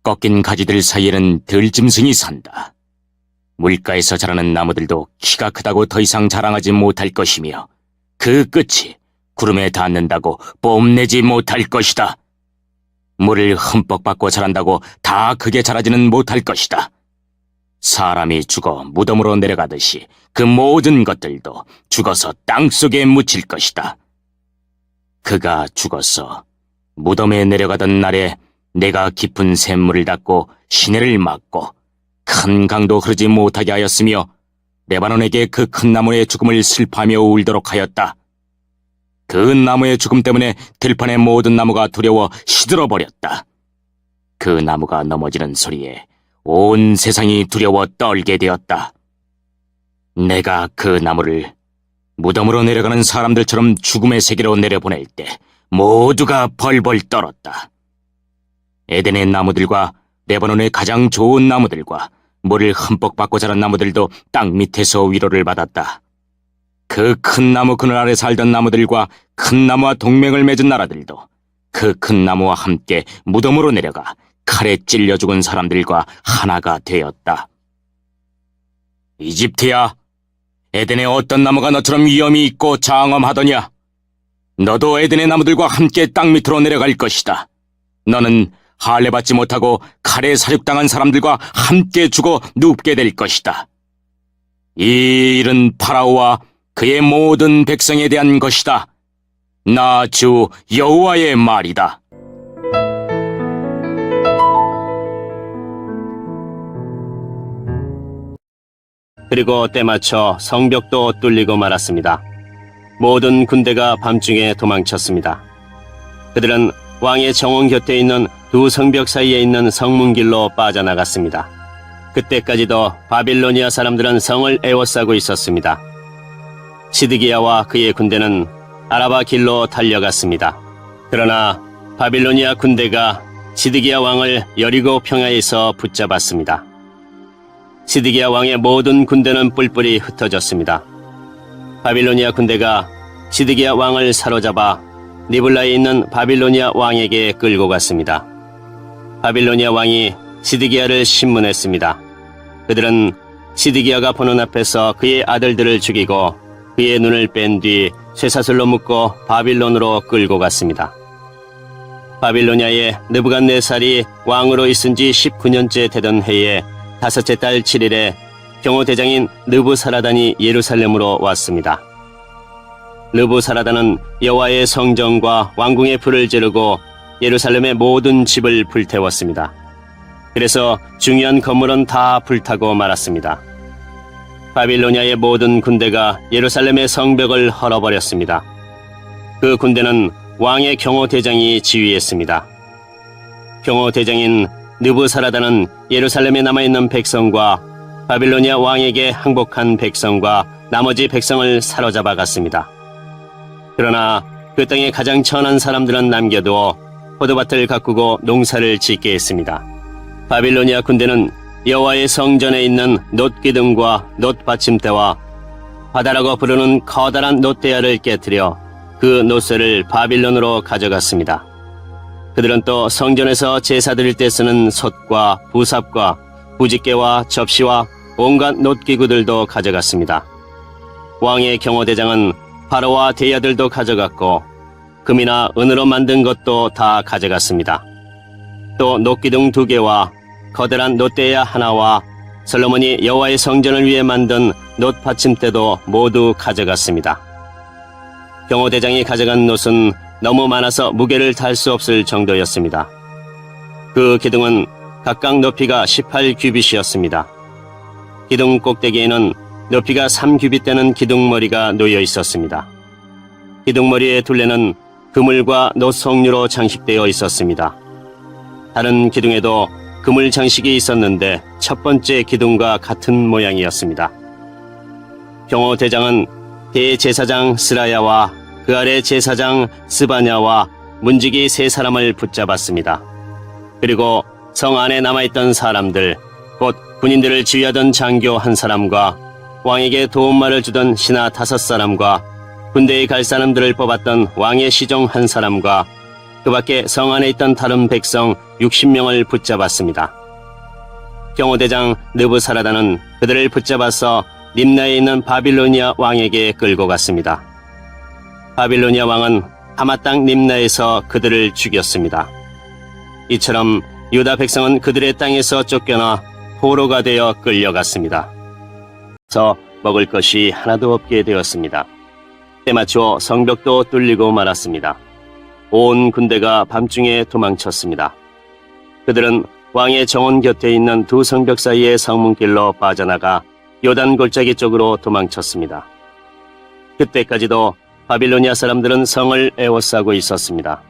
꺾인 가지들 사이에는 들짐승이 산다. 물가에서 자라는 나무들도 키가 크다고 더 이상 자랑하지 못할 것이며 그 끝이 구름에 닿는다고 뽐내지 못할 것이다. 물을 흠뻑 받고 자란다고 다 크게 자라지는 못할 것이다. 사람이 죽어 무덤으로 내려가듯이 그 모든 것들도 죽어서 땅속에 묻힐 것이다. 그가 죽어서 무덤에 내려가던 날에 내가 깊은 샘물을 닫고 시내를 막고 큰 강도 흐르지 못하게 하였으며 레바논에게 그 큰 나무의 죽음을 슬퍼하며 울도록 하였다. 그 나무의 죽음 때문에 들판의 모든 나무가 두려워 시들어버렸다. 그 나무가 넘어지는 소리에 온 세상이 두려워 떨게 되었다. 내가 그 나무를 무덤으로 내려가는 사람들처럼 죽음의 세계로 내려보낼 때 모두가 벌벌 떨었다. 에덴의 나무들과 레바논의 가장 좋은 나무들과 물을 흠뻑 받고 자란 나무들도 땅 밑에서 위로를 받았다. 그 큰 나무 그늘 아래 살던 나무들과 큰 나무와 동맹을 맺은 나라들도 그 큰 나무와 함께 무덤으로 내려가 칼에 찔려 죽은 사람들과 하나가 되었다. 이집트야, 에덴에 어떤 나무가 너처럼 위엄이 있고 장엄하더냐? 너도 에덴의 나무들과 함께 땅 밑으로 내려갈 것이다. 너는 할례받지 못하고 칼에 사육당한 사람들과 함께 죽어 눕게 될 것이다. 이 일은 파라오와 그의 모든 백성에 대한 것이다. 나 주 여호와의 말이다. 그리고 때맞춰 성벽도 뚫리고 말았습니다. 모든 군대가 밤중에 도망쳤습니다. 그들은 왕의 정원 곁에 있는 두 성벽 사이에 있는 성문길로 빠져나갔습니다. 그때까지도 바빌로니아 사람들은 성을 에워싸고 있었습니다. 시드기야와 그의 군대는 아라바 길로 달려갔습니다. 그러나 바빌로니아 군대가 시드기야 왕을 여리고 평야에서 붙잡았습니다. 시드기야 왕의 모든 군대는 뿔뿔이 흩어졌습니다. 바빌로니아 군대가 시드기야 왕을 사로잡아 니블라에 있는 바빌로니아 왕에게 끌고 갔습니다. 바빌로니아 왕이 시드기야를 신문했습니다. 그들은 시드기야가 보는 앞에서 그의 아들들을 죽이고 그의 눈을 뺀 뒤 쇠사슬로 묶고 바빌론으로 끌고 갔습니다. 바빌로니아의 느부갓네살이 왕으로 있은 지 19년째 되던 해에 다섯째 달 7일에 경호대장인 느부사라단이 예루살렘으로 왔습니다. 느부사라단은 여호와의 성전과 왕궁에 불을 지르고 예루살렘의 모든 집을 불태웠습니다. 그래서 중요한 건물은 다 불타고 말았습니다. 바빌로니아의 모든 군대가 예루살렘의 성벽을 헐어버렸습니다. 그 군대는 왕의 경호대장이 지휘했습니다. 경호대장인 느부사라단은 예루살렘에 남아있는 백성과 바빌로니아 왕에게 항복한 백성과 나머지 백성을 사로잡아 갔습니다. 그러나 그 땅의 가장 천한 사람들은 남겨두어 포도밭을 가꾸고 농사를 짓게 했습니다. 바빌로니아 군대는 여호와의 성전에 있는 놋기둥과 놋받침대와 바다라고 부르는 커다란 놋대야를 깨뜨려 그 놋쇠를 바빌론으로 가져갔습니다. 그들은 또 성전에서 제사 드릴 때 쓰는 솥과 부삽과 부집개와 접시와 온갖 놋기구들도 가져갔습니다. 왕의 경호대장은 바로와 대야들도 가져갔고 금이나 은으로 만든 것도 다 가져갔습니다. 또 놋기둥 2개와 거대한 놋대야 하나와 솔로몬이 여호와의 성전을 위해 만든 놋받침대도 모두 가져갔습니다. 경호대장이 가져간 놋은 너무 많아서 무게를 달 수 없을 정도였습니다. 그 기둥은 각각 높이가 18규빗이었습니다. 기둥 꼭대기에는 높이가 3규빗 되는 기둥머리가 놓여 있었습니다. 기둥머리의 둘레는 그물과 놋 석류로 장식되어 있었습니다. 다른 기둥에도 그물 장식이 있었는데 첫 번째 기둥과 같은 모양이었습니다. 경호대장은 대제사장 스라야와 그 아래 제사장 스바냐와 문지기 3사람을 붙잡았습니다. 그리고 성 안에 남아있던 사람들, 곧 군인들을 지휘하던 장교 1사람과 왕에게 도움말을 주던 신하 5사람과 군대에 갈 사람들을 뽑았던 왕의 시종 1사람과 그 밖에 성 안에 있던 다른 백성 60명을 붙잡았습니다. 경호대장 느부사라다는 그들을 붙잡아서 림나에 있는 바빌로니아 왕에게 끌고 갔습니다. 바빌로니아 왕은 하마 땅 림나에서 그들을 죽였습니다. 이처럼 유다 백성은 그들의 땅에서 쫓겨나 포로가 되어 끌려갔습니다. 먹을 것이 하나도 없게 되었습니다. 때맞추어 성벽도 뚫리고 말았습니다. 온 군대가 밤중에 도망쳤습니다. 그들은 왕의 정원 곁에 있는 두 성벽 사이의 성문길로 빠져나가 요단 골짜기 쪽으로 도망쳤습니다. 그때까지도 바빌로니아 사람들은 성을 에워싸고 있었습니다.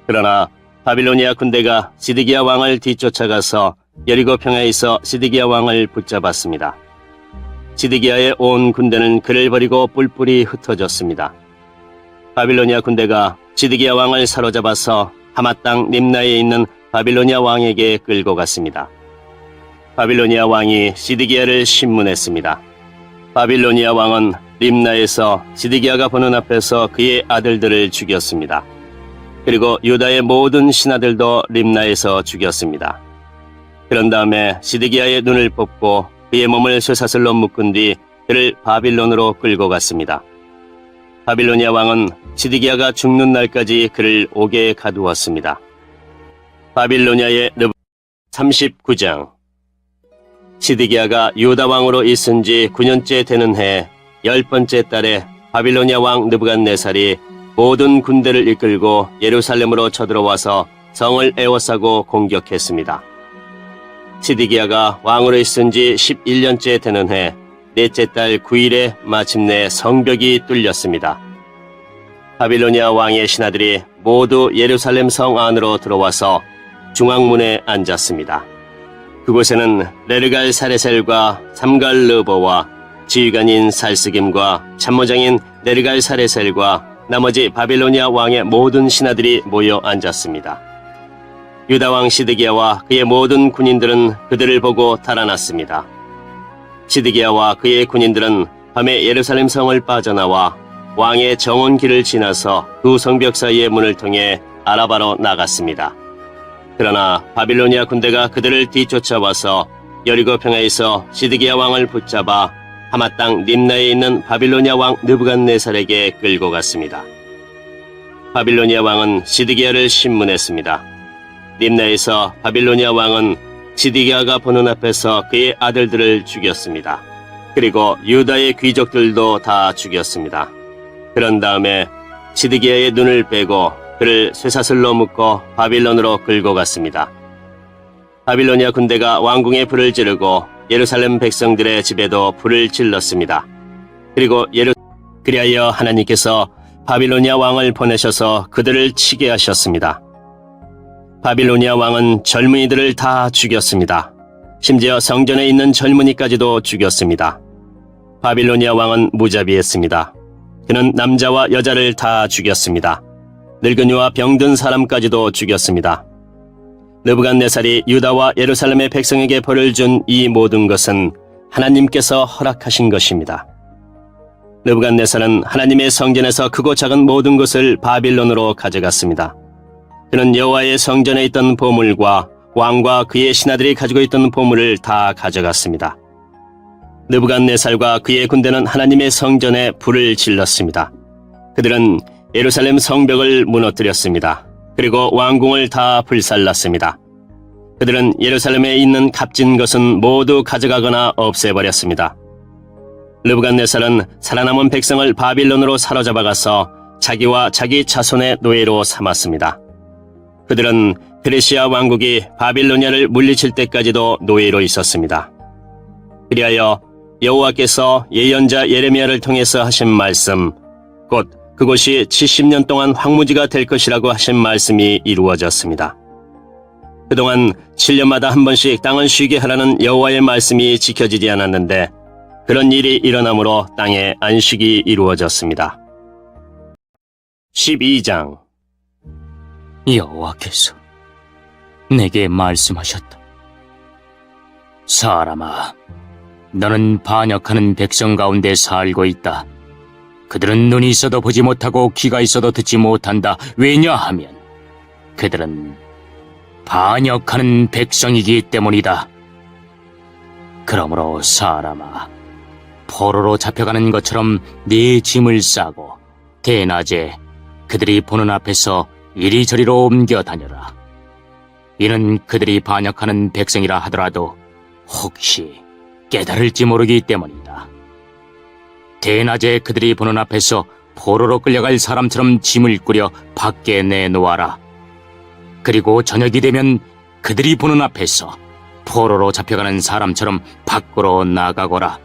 그러나 바빌로니아 군대가 시드기야 왕을 뒤쫓아가서 여리고 평야에서 시드기야 왕을 붙잡았습니다. 시드기야의 온 군대는 그를 버리고 뿔뿔이 흩어졌습니다. 바빌로니아 군대가 시드기야 왕을 사로잡아서 하마 땅 림나에 있는 바빌로니아 왕에게 끌고 갔습니다. 바빌로니아 왕이 시드기야를 신문했습니다. 바빌로니아 왕은 림나에서 시드기야가 보는 앞에서 그의 아들들을 죽였습니다. 그리고 유다의 모든 신하들도 림나에서 죽였습니다. 그런 다음에 시드기야의 눈을 뽑고 그의 몸을 쇠사슬로 묶은 뒤 그를 바빌론으로 끌고 갔습니다. 바빌로니아 왕은 시드기야가 죽는 날까지 그를 옥에 가두었습니다. 바빌로니아의 39장. 시드기야가 유다 왕으로 있은 지 9년째 되는 해 10번째 달에 바빌로니아 왕 느부갓네살이 모든 군대를 이끌고 예루살렘으로 쳐들어와서 성을 에워싸고 공격했습니다. 시드기야가 왕으로 있은 지 11년째 되는 해 넷째 달 9일에 마침내 성벽이 뚫렸습니다. 바빌로니아 왕의 신하들이 모두 예루살렘 성 안으로 들어와서 중앙문에 앉았습니다. 그곳에는 레르갈 사레셀과 삼갈 르보와 지휘관인 살스김과 참모장인 레르갈 사레셀과 나머지 바빌로니아 왕의 모든 신하들이 모여 앉았습니다. 유다 왕 시드기야와 그의 모든 군인들은 그들을 보고 달아났습니다. 시드기야와 그의 군인들은 밤에 예루살렘 성을 빠져나와 왕의 정원길을 지나서 두 성벽 사이의 문을 통해 아라바로 나갔습니다. 그러나 바빌로니아 군대가 그들을 뒤쫓아와서 여리고 평야에서 시드기야 왕을 붙잡아 하마 땅 림나에 있는 바빌로니아 왕 느부갓네살에게 끌고 갔습니다. 바빌로니아 왕은 시드기야를 신문했습니다. 림나에서 바빌로니아 왕은 시드기야가 보는 앞에서 그의 아들들을 죽였습니다. 그리고 유다의 귀족들도 다 죽였습니다. 그런 다음에 시드기야의 눈을 빼고 그를 쇠사슬로 묶어 바빌론으로 끌고 갔습니다. 바빌로니아 군대가 왕궁에 불을 지르고 예루살렘 백성들의 집에도 불을 질렀습니다. 그리하여 하나님께서 바빌로니아 왕을 보내셔서 그들을 치게 하셨습니다. 바빌로니아 왕은 젊은이들을 다 죽였습니다. 심지어 성전에 있는 젊은이까지도 죽였습니다. 바빌로니아 왕은 무자비했습니다. 그는 남자와 여자를 다 죽였습니다. 늙은이와 병든 사람까지도 죽였습니다. 느부갓네살이 유다와 예루살렘의 백성에게 벌을 준 이 모든 것은 하나님께서 허락하신 것입니다. 느부갓네살은 하나님의 성전에서 크고 작은 모든 것을 바빌론으로 가져갔습니다. 그는 여호와의 성전에 있던 보물과 왕과 그의 신하들이 가지고 있던 보물을 다 가져갔습니다. 느부갓네살과 그의 군대는 하나님의 성전에 불을 질렀습니다. 그들은 예루살렘 성벽을 무너뜨렸습니다. 그리고 왕궁을 다 불살랐습니다. 그들은 예루살렘에 있는 값진 것은 모두 가져가거나 없애버렸습니다. 르브갓네살은 살아남은 백성을 바빌론으로 사로잡아가서 자기와 자기 자손의 노예로 삼았습니다. 그들은 페르시아 왕국이 바빌로니아를 물리칠 때까지도 노예로 있었습니다. 그리하여 여호와께서 예언자 예레미야를 통해서 하신 말씀, 곧 그곳이 70년 동안 황무지가 될 것이라고 하신 말씀이 이루어졌습니다. 그동안 7년마다 한 번씩 땅을 쉬게 하라는 여호와의 말씀이 지켜지지 않았는데 그런 일이 일어나므로 땅에 안식이 이루어졌습니다. 12장. 여호와께서 내게 말씀하셨다. 사람아, 너는 반역하는 백성 가운데 살고 있다. 그들은 눈이 있어도 보지 못하고 귀가 있어도 듣지 못한다. 왜냐하면 그들은 반역하는 백성이기 때문이다. 그러므로 사람아, 포로로 잡혀가는 것처럼 네 짐을 싸고 대낮에 그들이 보는 앞에서 이리저리로 옮겨 다녀라. 이는 그들이 반역하는 백성이라 하더라도 혹시 깨달을지 모르기 때문이다. 대낮에 그들이 보는 앞에서 포로로 끌려갈 사람처럼 짐을 꾸려 밖에 내놓아라. 그리고 저녁이 되면 그들이 보는 앞에서 포로로 잡혀가는 사람처럼 밖으로 나가거라.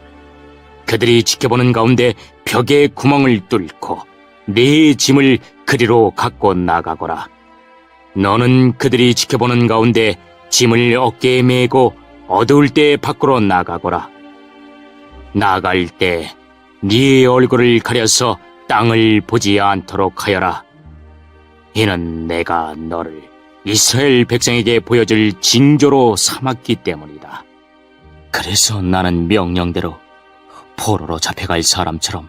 그들이 지켜보는 가운데 벽에 구멍을 뚫고 네 짐을 그리로 갖고 나가거라. 너는 그들이 지켜보는 가운데 짐을 어깨에 메고 어두울 때 밖으로 나가거라. 나갈 때 네 얼굴을 가려서 땅을 보지 않도록 하여라. 이는 내가 너를 이스라엘 백성에게 보여줄 징조로 삼았기 때문이다. 그래서 나는 명령대로 포로로 잡혀갈 사람처럼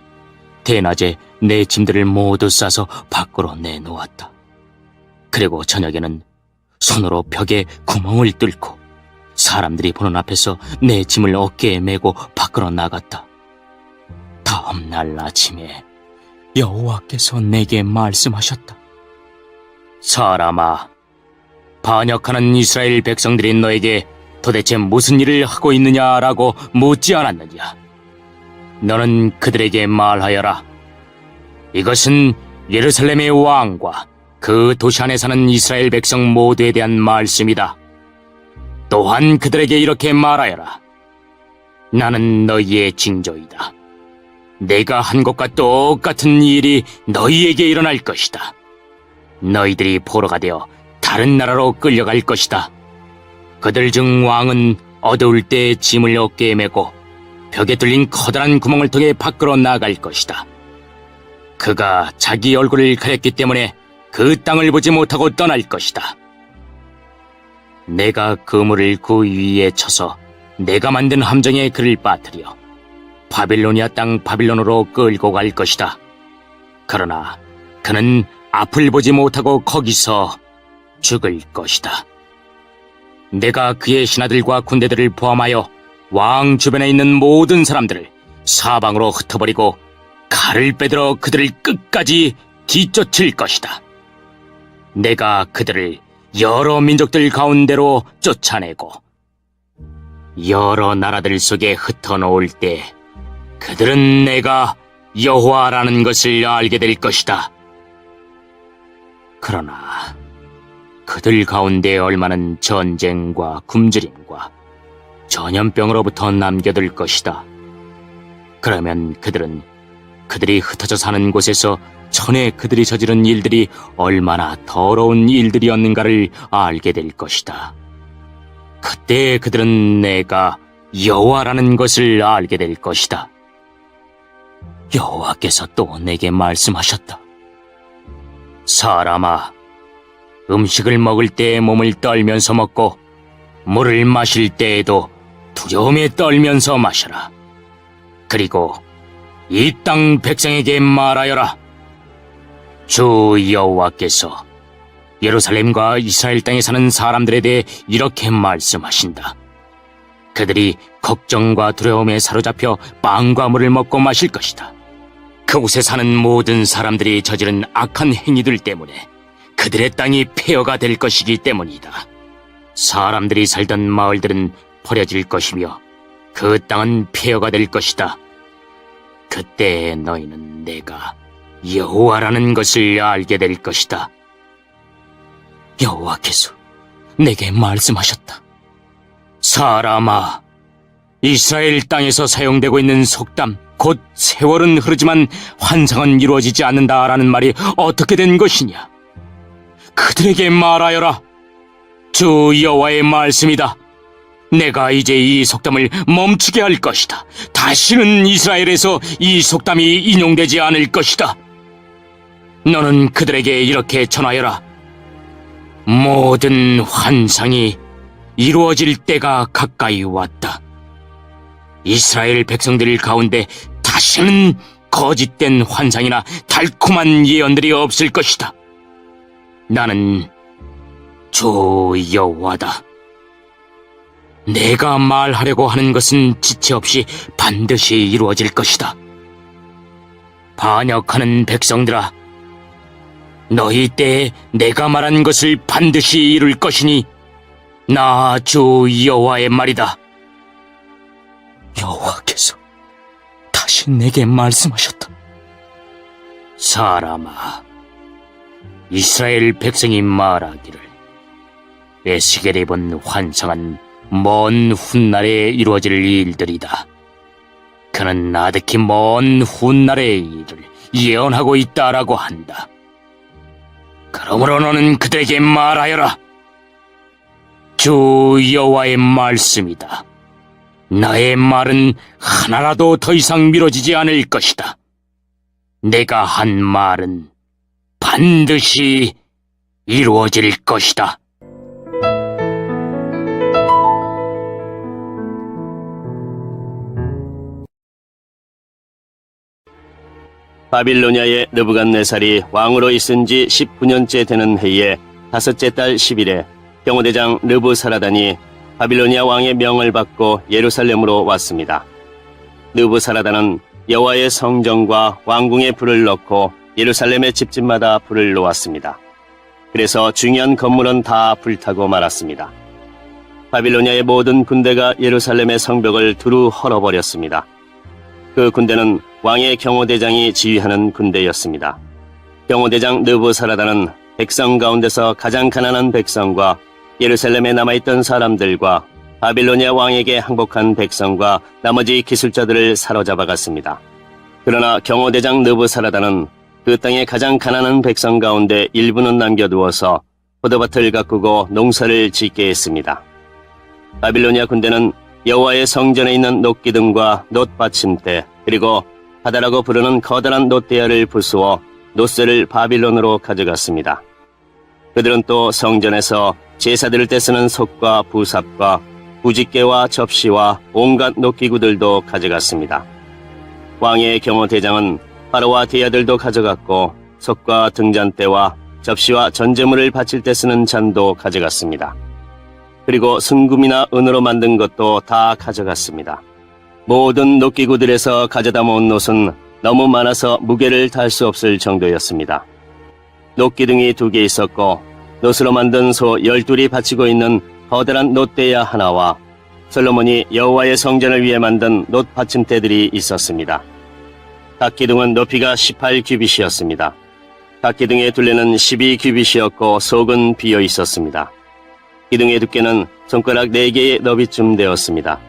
대낮에 내 짐들을 모두 싸서 밖으로 내놓았다. 그리고 저녁에는 손으로 벽에 구멍을 뚫고 사람들이 보는 앞에서 내 짐을 어깨에 메고 밖으로 나갔다. 다음 날 아침에 여호와께서 내게 말씀하셨다. 사람아, 반역하는 이스라엘 백성들이 너에게 도대체 무슨 일을 하고 있느냐라고 묻지 않았느냐? 너는 그들에게 말하여라. 이것은 예루살렘의 왕과 그 도시 안에 사는 이스라엘 백성 모두에 대한 말씀이다. 또한 그들에게 이렇게 말하여라. 나는 너희의 징조이다. 내가 한 것과 똑같은 일이 너희에게 일어날 것이다. 너희들이 포로가 되어 다른 나라로 끌려갈 것이다. 그들 중 왕은 어두울 때 짐을 어깨에 메고 벽에 뚫린 커다란 구멍을 통해 밖으로 나갈 것이다. 그가 자기 얼굴을 가렸기 때문에 그 땅을 보지 못하고 떠날 것이다. 내가 그물을 그 위에 쳐서 내가 만든 함정에 그를 빠뜨려 바빌로니아 땅 바빌론으로 끌고 갈 것이다. 그러나 그는 앞을 보지 못하고 거기서 죽을 것이다. 내가 그의 신하들과 군대들을 포함하여 왕 주변에 있는 모든 사람들을 사방으로 흩어버리고 칼을 빼들어 그들을 끝까지 뒤쫓을 것이다. 내가 그들을 여러 민족들 가운데로 쫓아내고 여러 나라들 속에 흩어놓을 때 그들은 내가 여호와라는 것을 알게 될 것이다. 그러나 그들 가운데 얼마는 전쟁과 굶주림과 전염병으로부터 남겨둘 것이다. 그러면 그들은 그들이 흩어져 사는 곳에서 전에 그들이 저지른 일들이 얼마나 더러운 일들이었는가를 알게 될 것이다. 그때 그들은 내가 여호와라는 것을 알게 될 것이다. 여호와께서 또 내게 말씀하셨다. 사람아, 음식을 먹을 때 몸을 떨면서 먹고 물을 마실 때에도 두려움에 떨면서 마셔라. 그리고 이 땅 백성에게 말하여라. 주 여호와께서 예루살렘과 이스라엘 땅에 사는 사람들에 대해 이렇게 말씀하신다. 그들이 걱정과 두려움에 사로잡혀 빵과 물을 먹고 마실 것이다. 그곳에 사는 모든 사람들이 저지른 악한 행위들 때문에 그들의 땅이 폐허가 될 것이기 때문이다. 사람들이 살던 마을들은 버려질 것이며 그 땅은 폐허가 될 것이다. 그때 너희는 내가 여호와라는 것을 알게 될 것이다. 여호와께서 내게 말씀하셨다. 사람아, 이스라엘 땅에서 사용되고 있는 속담, 곧 세월은 흐르지만 환상은 이루어지지 않는다라는 말이 어떻게 된 것이냐? 그들에게 말하여라. 주 여호와의 말씀이다. 내가 이제 이 속담을 멈추게 할 것이다. 다시는 이스라엘에서 이 속담이 인용되지 않을 것이다. 너는 그들에게 이렇게 전하여라. 모든 환상이 이루어질 때가 가까이 왔다. 이스라엘 백성들 가운데 다시는 거짓된 환상이나 달콤한 예언들이 없을 것이다. 나는 주 여호와다. 내가 말하려고 하는 것은 지체 없이 반드시 이루어질 것이다. 반역하는 백성들아, 너희 때에 내가 말한 것을 반드시 이룰 것이니 나 주 여호와의 말이다. 여호와께서 다시 내게 말씀하셨다. 사람아, 이스라엘 백성이 말하기를 에스겔이 본 환상은 먼 훗날에 이루어질 일들이다. 그는 나득히 먼 훗날의 일을 예언하고 있다라고 한다. 그러므로 너는 그들에게 말하여라. 주 여호와의 말씀이다. 나의 말은 하나라도 더 이상 미뤄지지 않을 것이다. 내가 한 말은 반드시 이루어질 것이다. 바빌로니아의 느부갓네살이 왕으로 있은 지 19년째 되는 해에 다섯째 달 10일에 경호대장 느부사라단이 바빌로니아 왕의 명을 받고 예루살렘으로 왔습니다. 느부사라단은 여호와의 성전과 왕궁에 불을 넣고 예루살렘의 집집마다 불을 놓았습니다. 그래서 중요한 건물은 다 불타고 말았습니다. 바빌로니아의 모든 군대가 예루살렘의 성벽을 두루 헐어버렸습니다. 그 군대는 왕의 경호대장이 지휘하는 군대였습니다. 경호대장 느부사라단은 백성 가운데서 가장 가난한 백성과 예루살렘에 남아있던 사람들과 바빌로니아 왕에게 항복한 백성과 나머지 기술자들을 사로잡아갔습니다. 그러나 경호대장 느부사라단은 그 땅의 가장 가난한 백성 가운데 일부는 남겨두어서 포도밭을 가꾸고 농사를 짓게 했습니다. 바빌로니아 군대는 여호와의 성전에 있는 놋기둥과 놋받침대 그리고 바다라고 부르는 커다란 놋대야를 부수어 놋새를 바빌론으로 가져갔습니다. 그들은 또 성전에서 제사드릴 때 쓰는 솥과 부삽과 부집개와 접시와 온갖 놋기구들도 가져갔습니다. 왕의 경호대장은 바로와 대야들도 가져갔고 솥과 등잔대와 접시와 전제물을 바칠 때 쓰는 잔도 가져갔습니다. 그리고 순금이나 은으로 만든 것도 다 가져갔습니다. 모든 놋기구들에서 가져다 모은 놋은 너무 많아서 무게를 달 수 없을 정도였습니다. 놋기둥이 2개 있었고 놋으로 만든 소 12이 받치고 있는 커다란 놋대야 하나와 솔로몬이 여호와의 성전을 위해 만든 놋 받침대들이 있었습니다. 각 기둥은 높이가 18규빗이었습니다. 각 기둥의 둘레는 12규빗이었고 속은 비어 있었습니다. 기둥의 두께는 손가락 4개의 너비쯤 되었습니다.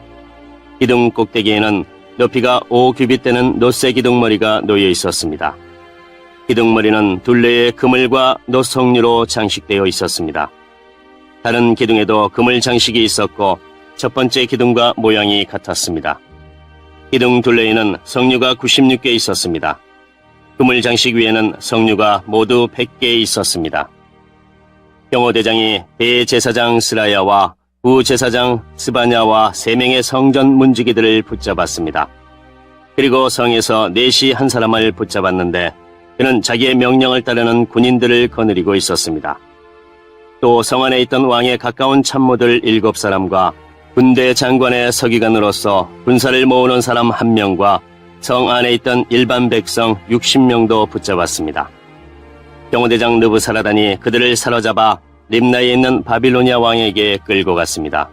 기둥 꼭대기에는 높이가 5규빗 되는 놋새 기둥머리가 놓여 있었습니다. 기둥머리는 둘레에 그물과 놋 석류로 장식되어 있었습니다. 다른 기둥에도 그물 장식이 있었고 첫 번째 기둥과 모양이 같았습니다. 기둥 둘레에는 석류가 96개 있었습니다. 그물 장식 위에는 석류가 모두 100개 있었습니다. 경호대장이 대제사장 스라야와 부제사장 스바냐와 3명의 성전 문지기들을 붙잡았습니다. 그리고 성에서 넷이 한 사람을 붙잡았는데 그는 자기의 명령을 따르는 군인들을 거느리고 있었습니다. 또 성 안에 있던 왕의 가까운 참모들 7사람과 군대 장관의 서기관으로서 군사를 모으는 사람 1명과 성 안에 있던 일반 백성 60명도 붙잡았습니다. 경호대장 느부사라단이 그들을 사로잡아 림나에 있는 바빌로니아 왕에게 끌고 갔습니다.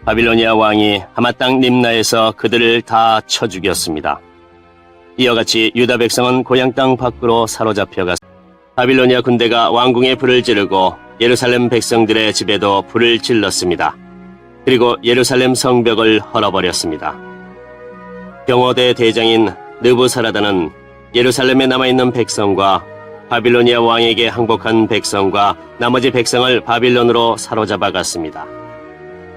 바빌로니아 왕이 하마 땅 림나에서 그들을 다 쳐 죽였습니다. 이와 같이 유다 백성은 고향 땅 밖으로 사로잡혀갔습니다. 바빌로니아 군대가 왕궁에 불을 지르고 예루살렘 백성들의 집에도 불을 질렀습니다. 그리고 예루살렘 성벽을 헐어버렸습니다. 병호대 대장인 느부사라다는 예루살렘에 남아있는 백성과 바빌로니아 왕에게 항복한 백성과 나머지 백성을 바빌론으로 사로잡아 갔습니다.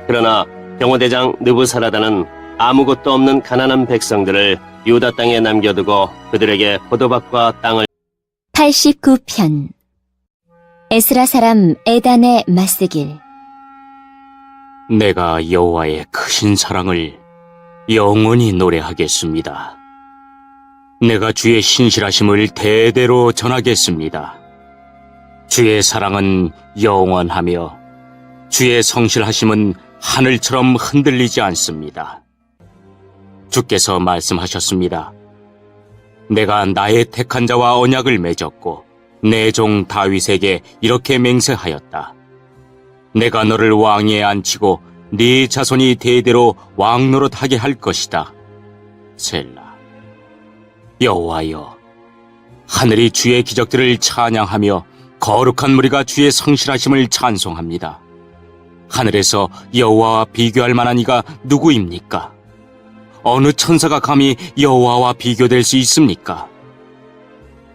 그러나 병호대장 느부사라다는 아무것도 없는 가난한 백성들을 유다 땅에 남겨두고 그들에게 포도밭과 땅을 89편 에스라 사람 에단의 맞쓰길. 내가 여호와의 크신 사랑을 영원히 노래하겠습니다. 내가 주의 신실하심을 대대로 전하겠습니다. 주의 사랑은 영원하며 주의 성실하심은 하늘처럼 흔들리지 않습니다. 주께서 말씀하셨습니다. 내가 나의 택한 자와 언약을 맺었고 내 종 다윗에게 이렇게 맹세하였다. 내가 너를 왕위에 앉히고 네 자손이 대대로 왕 노릇하게 할 것이다. 셀라. 여호와여, 하늘이 주의 기적들을 찬양하며 거룩한 무리가 주의 성실하심을 찬송합니다. 하늘에서 여호와와 비교할 만한 이가 누구입니까? 어느 천사가 감히 여호와와 비교될 수 있습니까?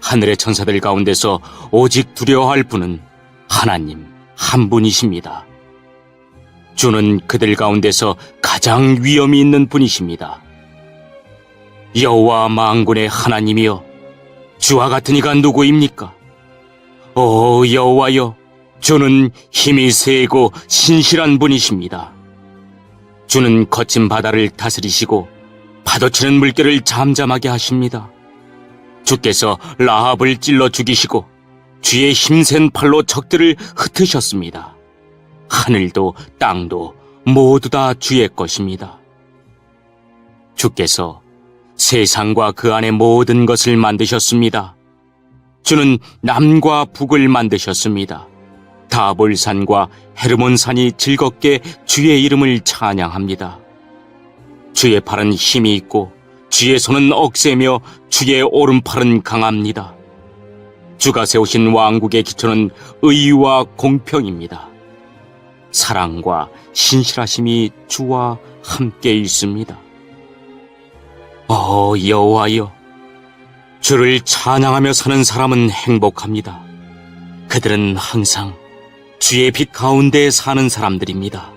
하늘의 천사들 가운데서 오직 두려워할 분은 하나님 한 분이십니다. 주는 그들 가운데서 가장 위엄이 있는 분이십니다. 여호와 만군의 하나님이여, 주와 같은 이가 누구입니까? 오 여호와여, 주는 힘이 세고 신실한 분이십니다. 주는 거친 바다를 다스리시고 파도치는 물결을 잠잠하게 하십니다. 주께서 라합을 찔러 죽이시고 주의 힘센 팔로 적들을 흩으셨습니다. 하늘도 땅도 모두 다 주의 것입니다. 주께서 세상과 그 안의 모든 것을 만드셨습니다. 주는 남과 북을 만드셨습니다. 다볼산과 헤르몬산이 즐겁게 주의 이름을 찬양합니다. 주의 팔은 힘이 있고 주의 손은 억세며 주의 오른팔은 강합니다. 주가 세우신 왕국의 기초는 의와 공평입니다. 사랑과 신실하심이 주와 함께 있습니다. 여호와여, 주를 찬양하며 사는 사람은 행복합니다. 그들은 항상 주의 빛 가운데 사는 사람들입니다.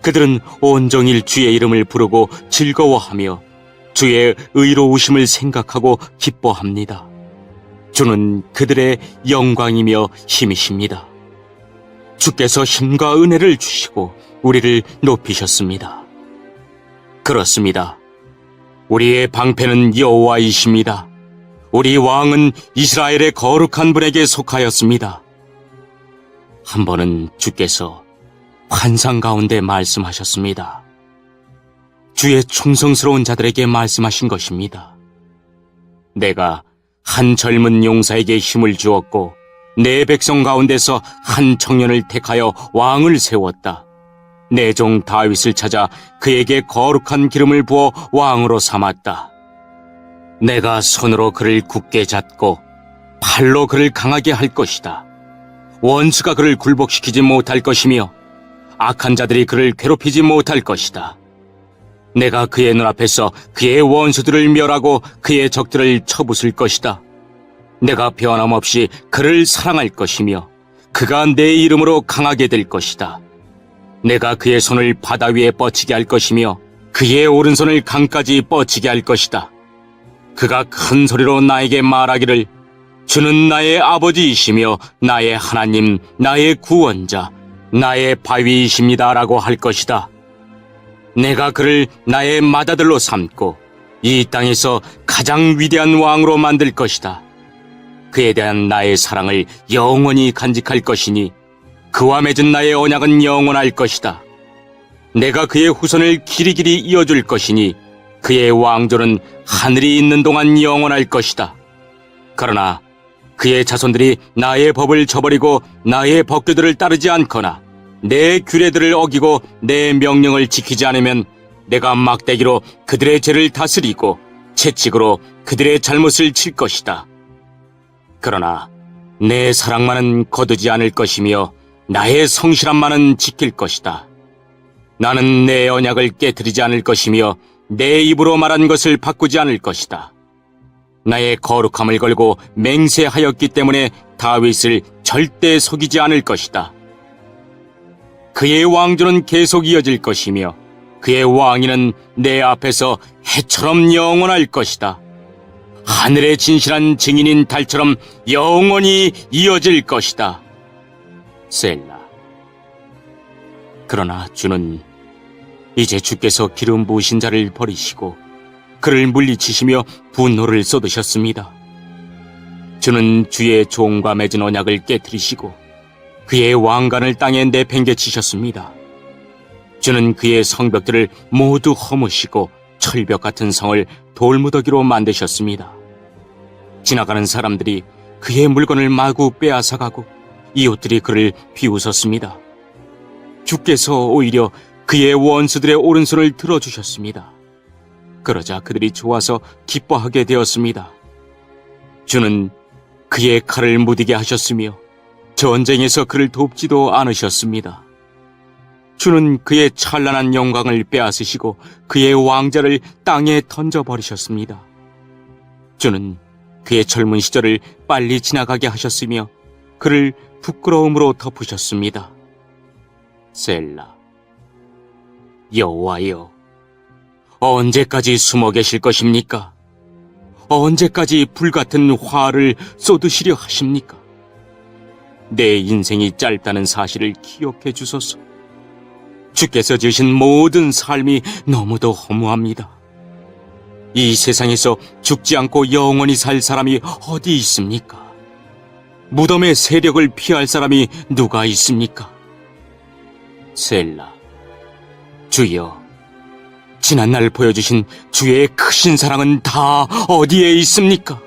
그들은 온종일 주의 이름을 부르고 즐거워하며 주의 의로우심을 생각하고 기뻐합니다. 주는 그들의 영광이며 힘이십니다. 주께서 힘과 은혜를 주시고 우리를 높이셨습니다. 그렇습니다. 우리의 방패는 여호와이십니다. 우리 왕은 이스라엘의 거룩한 분에게 속하였습니다. 한 번은 주께서 환상 가운데 말씀하셨습니다. 주의 충성스러운 자들에게 말씀하신 것입니다. 내가 한 젊은 용사에게 힘을 주었고 내 백성 가운데서 한 청년을 택하여 왕을 세웠다. 내 종 다윗을 찾아 그에게 거룩한 기름을 부어 왕으로 삼았다. 내가 손으로 그를 굳게 잡고 팔로 그를 강하게 할 것이다. 원수가 그를 굴복시키지 못할 것이며 악한 자들이 그를 괴롭히지 못할 것이다. 내가 그의 눈앞에서 그의 원수들을 멸하고 그의 적들을 쳐부술 것이다. 내가 변함없이 그를 사랑할 것이며 그가 내 이름으로 강하게 될 것이다. 내가 그의 손을 바다 위에 뻗치게 할 것이며 그의 오른손을 강까지 뻗치게 할 것이다. 그가 큰 소리로 나에게 말하기를 주는 나의 아버지이시며 나의 하나님, 나의 구원자, 나의 바위이십니다라고 할 것이다. 내가 그를 나의 맏아들로 삼고 이 땅에서 가장 위대한 왕으로 만들 것이다. 그에 대한 나의 사랑을 영원히 간직할 것이니 그와 맺은 나의 언약은 영원할 것이다. 내가 그의 후손을 길이길이 이어줄 것이니 그의 왕조는 하늘이 있는 동안 영원할 것이다. 그러나 그의 자손들이 나의 법을 저버리고 나의 법규들을 따르지 않거나 내 규례들을 어기고 내 명령을 지키지 않으면 내가 막대기로 그들의 죄를 다스리고 채찍으로 그들의 잘못을 칠 것이다. 그러나 내 사랑만은 거두지 않을 것이며 나의 성실함만은 지킬 것이다. 나는 내 언약을 깨뜨리지 않을 것이며 내 입으로 말한 것을 바꾸지 않을 것이다. 나의 거룩함을 걸고 맹세하였기 때문에 다윗을 절대 속이지 않을 것이다. 그의 왕조는 계속 이어질 것이며 그의 왕위는 내 앞에서 해처럼 영원할 것이다. 하늘의 진실한 증인인 달처럼 영원히 이어질 것이다. 셀라. 그러나 주는 이제 주께서 기름 부으신 자를 버리시고 그를 물리치시며 분노를 쏟으셨습니다. 주는 주의 종과 맺은 언약을 깨뜨리시고 그의 왕관을 땅에 내팽개치셨습니다. 주는 그의 성벽들을 모두 허무시고 철벽 같은 성을 돌무더기로 만드셨습니다. 지나가는 사람들이 그의 물건을 마구 빼앗아가고 이웃들이 그를 비웃었습니다. 주께서 오히려 그의 원수들의 오른손을 들어주셨습니다. 그러자 그들이 좋아서 기뻐하게 되었습니다. 주는 그의 칼을 무디게 하셨으며 전쟁에서 그를 돕지도 않으셨습니다. 주는 그의 찬란한 영광을 빼앗으시고 그의 왕자를 땅에 던져버리셨습니다. 주는 그의 젊은 시절을 빨리 지나가게 하셨으며 그를 부끄러움으로 덮으셨습니다. 셀라. 여호와여, 언제까지 숨어 계실 것입니까? 언제까지 불같은 화를 쏟으시려 하십니까? 내 인생이 짧다는 사실을 기억해 주소서. 주께서 지으신 모든 삶이 너무도 허무합니다. 이 세상에서 죽지 않고 영원히 살 사람이 어디 있습니까? 무덤의 세력을 피할 사람이 누가 있습니까? 셀라. 주여, 지난날 보여주신 주의 크신 사랑은 다 어디에 있습니까?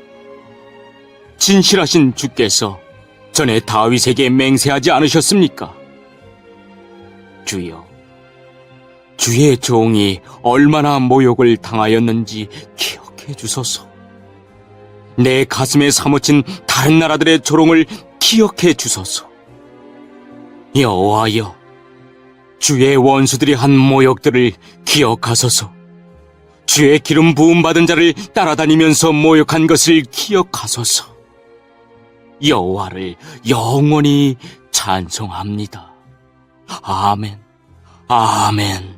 진실하신 주께서 전에 다윗에게 맹세하지 않으셨습니까? 주여, 주의 종이 얼마나 모욕을 당하였는지 기억해 주소서. 내 가슴에 사무친 다른 나라들의 조롱을 기억해 주소서. 여호와여, 주의 원수들이 한 모욕들을 기억하소서. 주의 기름 부음 받은 자를 따라다니면서 모욕한 것을 기억하소서. 여호와를 영원히 찬송합니다. 아멘. 아멘.